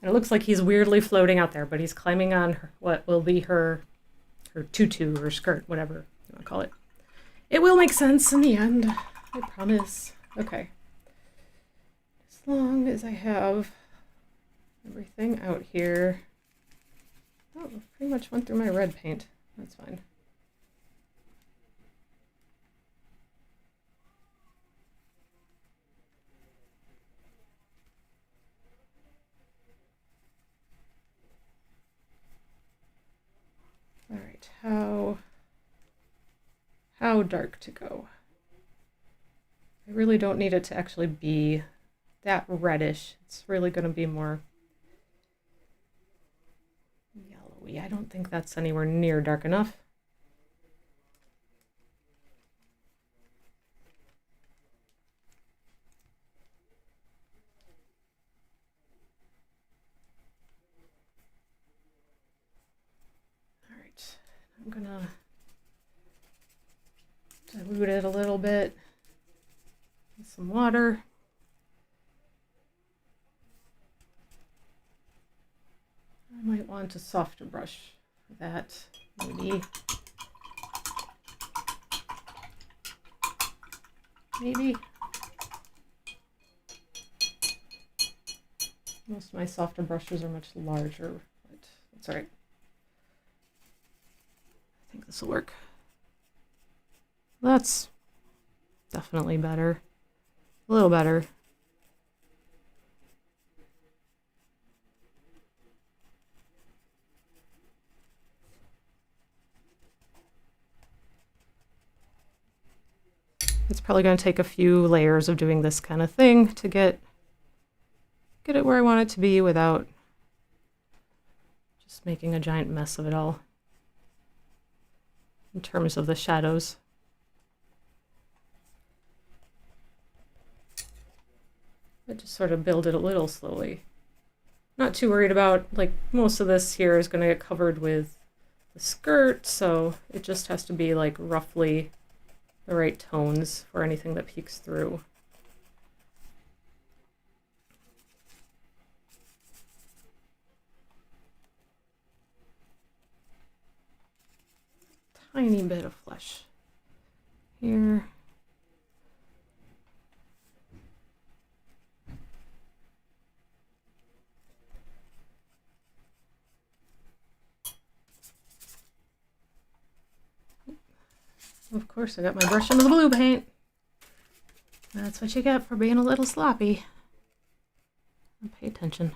It looks like he's weirdly floating out there, but he's climbing on what will be her tutu or skirt, whatever you want to call it. It will make sense in the end, I promise. Okay. As long as I have everything out here. Oh, pretty much went through my red paint. That's fine. All right, how dark to go? I really don't need it to actually be that reddish. It's really going to be more yellowy. I don't think that's anywhere near dark enough. All right, I'm gonna dilute it a little bit with some water. I might want a softer brush for that, maybe. Most of my softer brushes are much larger, but that's all right. I think this will work. That's definitely better. A little better. It's probably going to take a few layers of doing this kind of thing to get it where I want it to be without just making a giant mess of it all in terms of the shadows. I just sort of build it a little slowly. Not too worried about, like, most of this here is going to get covered with the skirt, so it just has to be like roughly the right tones for anything that peeks through. Tiny bit of flesh here. Of course, I got my brush into the blue paint. That's what you get for being a little sloppy. Pay attention.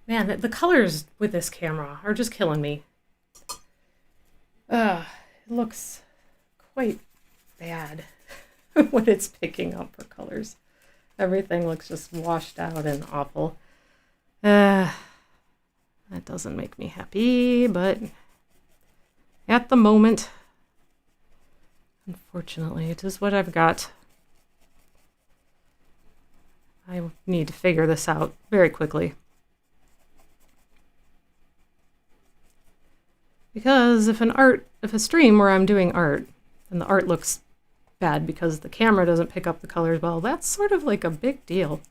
Man, the colors with this camera are just killing me. It looks quite bad when it's picking up for colors. Everything looks just washed out and awful. That doesn't make me happy, but at the moment, unfortunately, it is what I've got. I need to figure this out very quickly. Because if a stream where I'm doing art, and the art looks bad because the camera doesn't pick up the colors well, that's sort of like a big deal,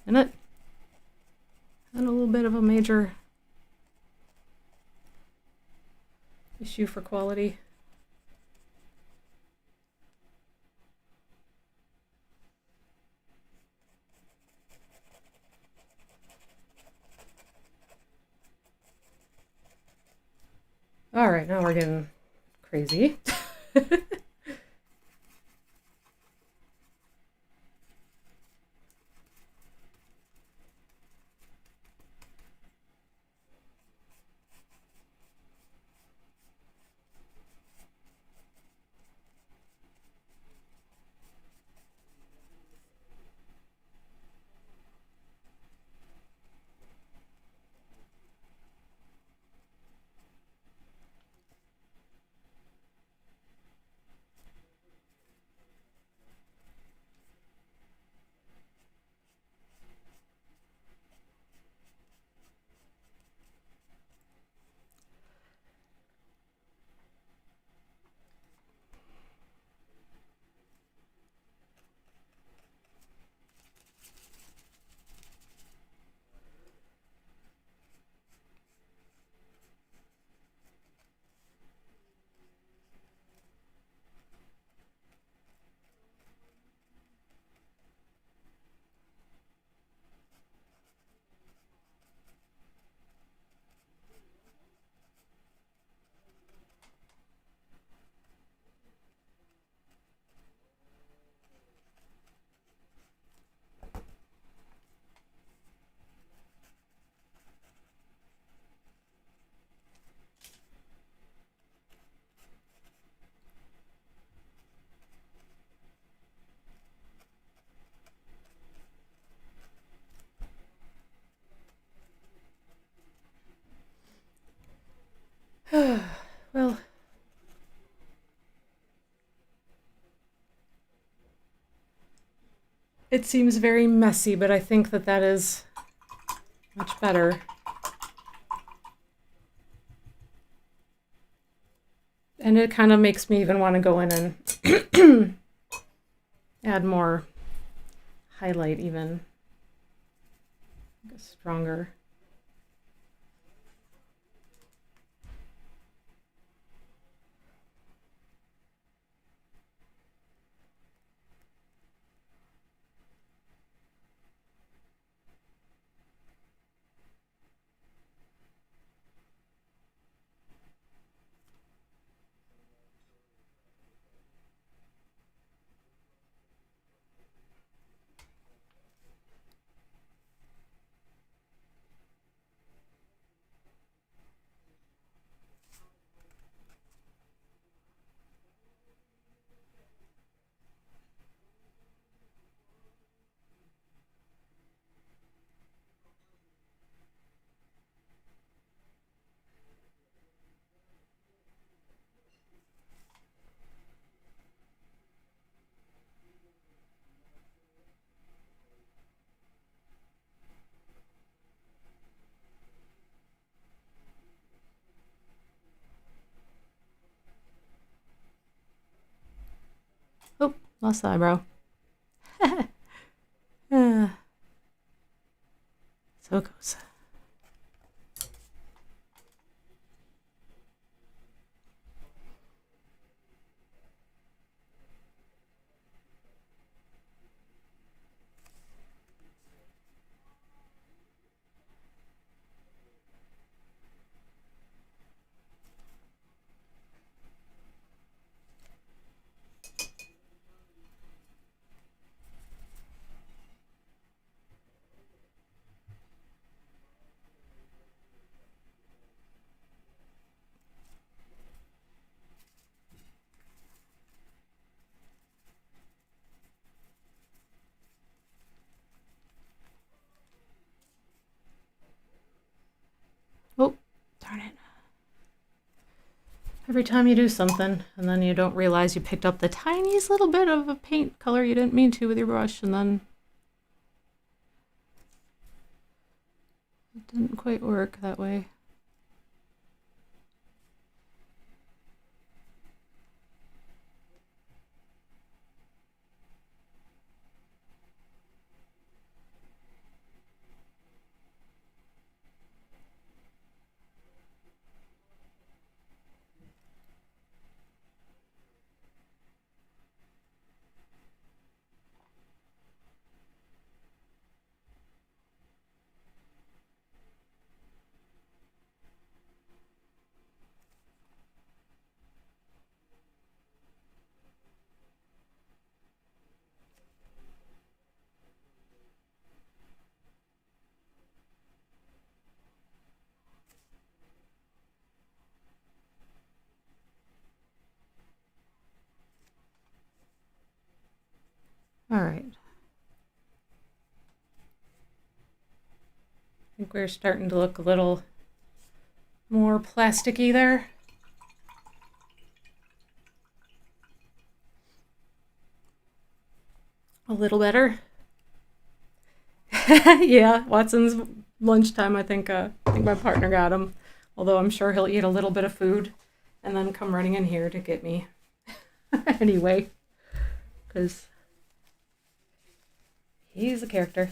isn't it? And a little bit of a major issue for quality. All right, now we're getting crazy. Well, it seems very messy, but I think that is much better. And it kind of makes me even want to go in and add more highlight even. Stronger. Oh, lost the eyebrow. So it goes. Darn it. Every time you do something and then you don't realize you picked up the tiniest little bit of a paint color you didn't mean to with your brush, and then it didn't quite work that way. All right. I think we're starting to look a little more plasticky there. A little better. Yeah, Watson's lunchtime, I think my partner got him. Although I'm sure he'll eat a little bit of food and then come running in here to get me. Anyway, because he's a character.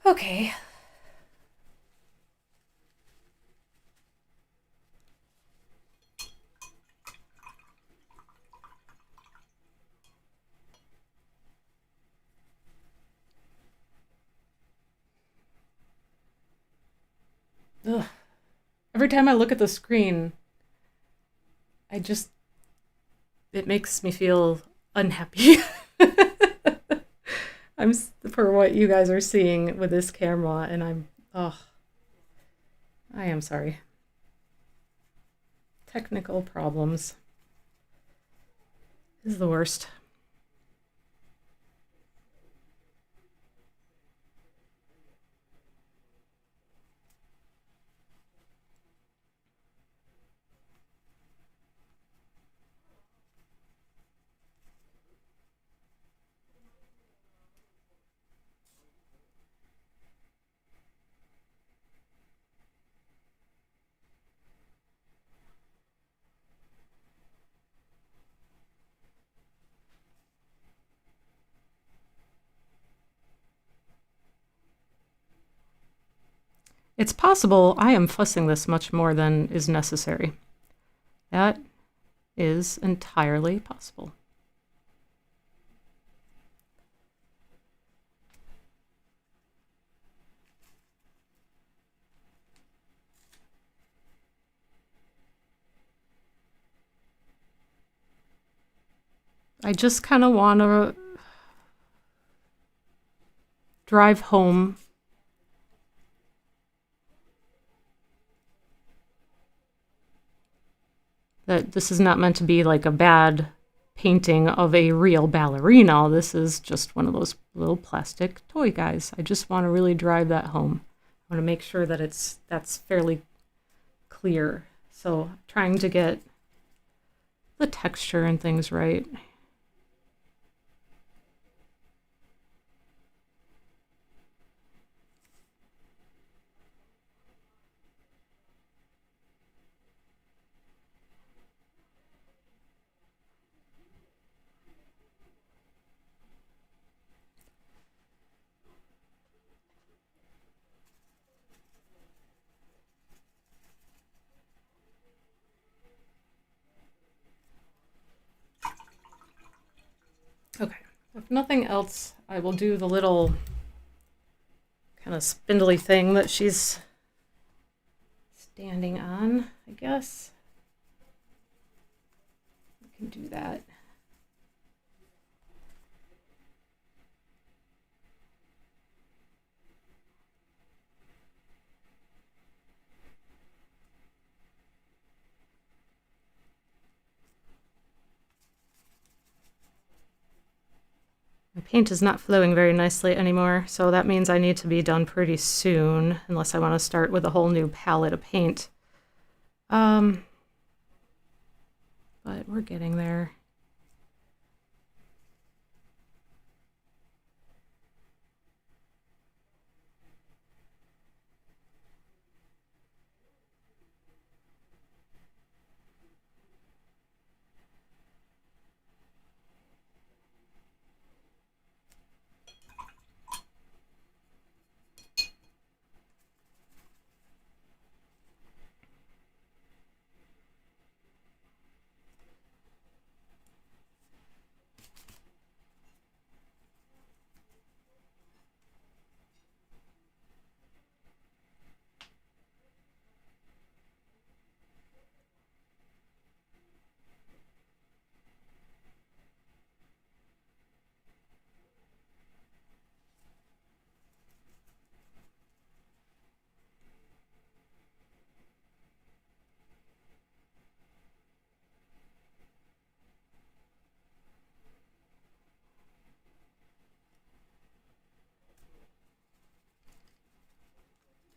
Okay. Ugh. Every time I look at the screen, it makes me feel unhappy. For what you guys are seeing with this camera, and I am sorry. Technical problems is the worst. It's possible I am fussing this much more than is necessary. That is entirely possible. I just kind of want to drive home that this is not meant to be like a bad painting of a real ballerina. This is just one of those little plastic toy guys. I just want to really drive that home. I want to make sure that that's fairly clear. So trying to get the texture and things right. Okay, if nothing else, I will do the little kind of spindly thing that she's standing on, I guess. can do that. My paint is not flowing very nicely anymore, so that means I need to be done pretty soon, unless I want to start with a whole new palette of paint. But we're getting there.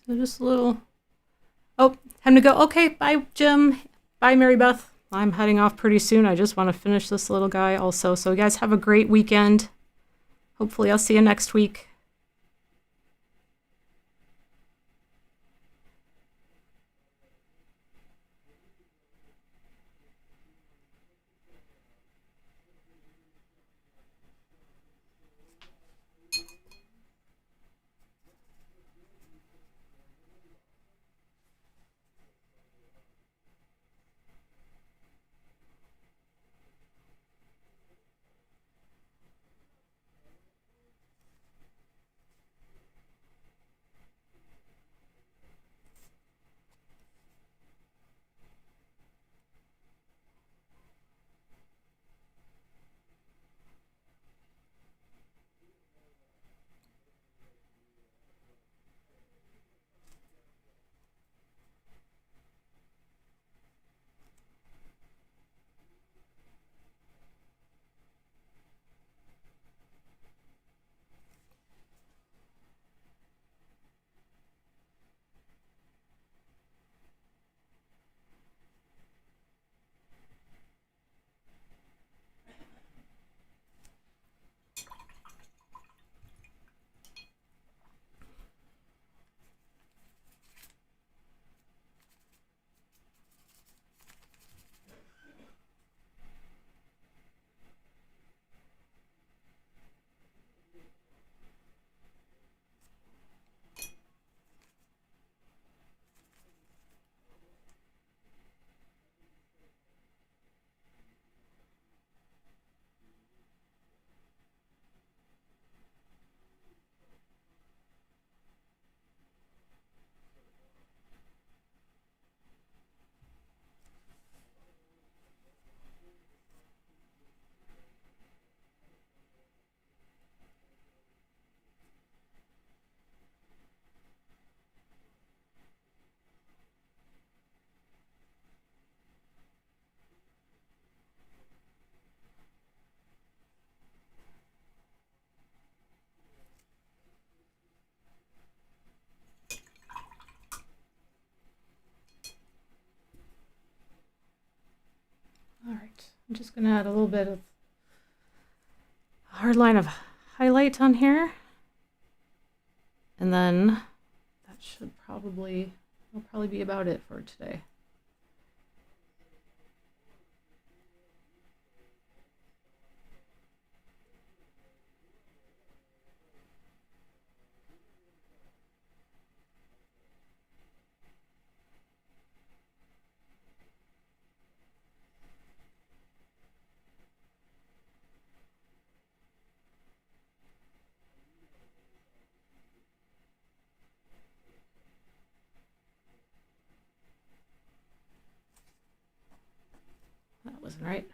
So just a little... Oh, time to go. Okay, bye, Jim. Bye, Mary Beth. I'm heading off pretty soon. I just want to finish this little guy also. So you guys have a great weekend. Hopefully I'll see you next week. All right, I'm just gonna add a little bit of a hard line of highlight on here. And then that should probably be about it for today. That wasn't right.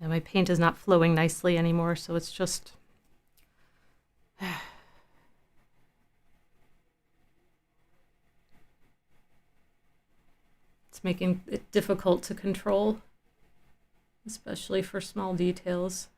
And my paint is not flowing nicely anymore, so it's just... it's making it difficult to control, especially for small details.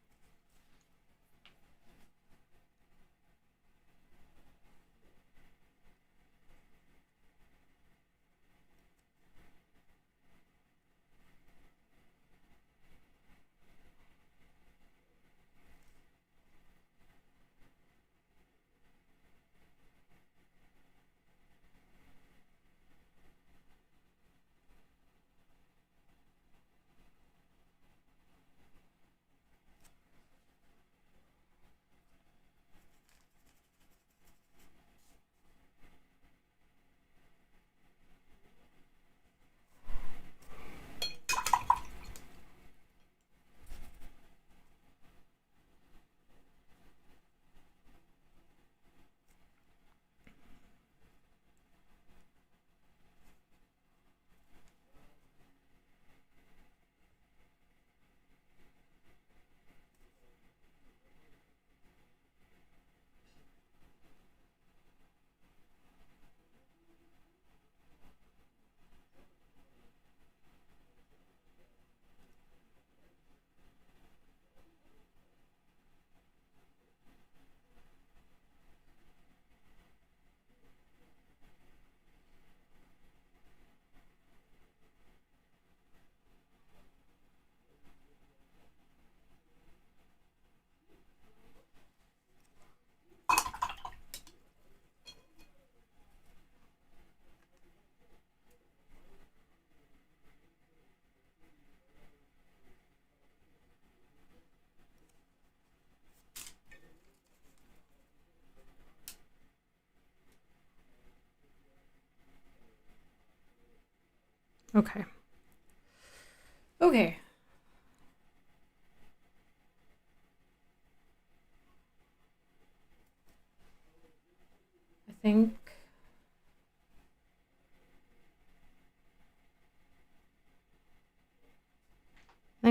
Okay. Okay. I think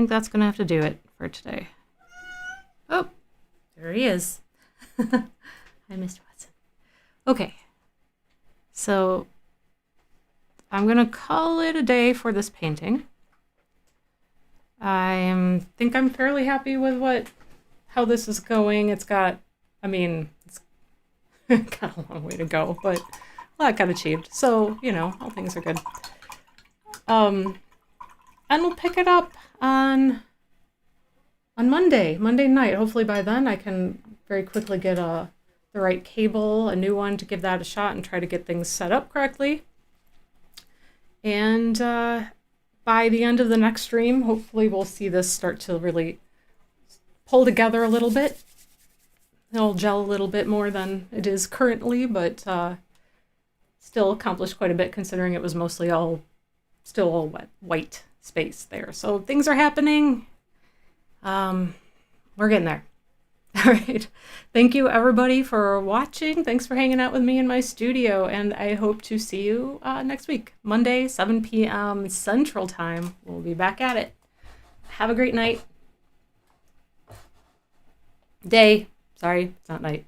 that's gonna have to do it for today. Oh, there he is. Hi, Mr. Watson. Okay. So I'm gonna call it a day for this painting. I think I'm fairly happy with how this is going. It's got, I mean, it's got a long way to go, but a lot got achieved. So, you know, all things are good. And we'll pick it up on Monday night. Hopefully by then I can very quickly get the right cable, a new one, to give that a shot and try to get things set up correctly. And by the end of the next stream, hopefully we'll see this start to really pull together a little bit. It'll gel a little bit more than it is currently, but still accomplished quite a bit considering it was mostly still all white space there. So things are happening. We're getting there. All right. Thank you, everybody, for watching. Thanks for hanging out with me in my studio, and I hope to see you next week. Monday, 7 p.m. Central Time. We'll be back at it. Have a great night. Day. Sorry, it's not night.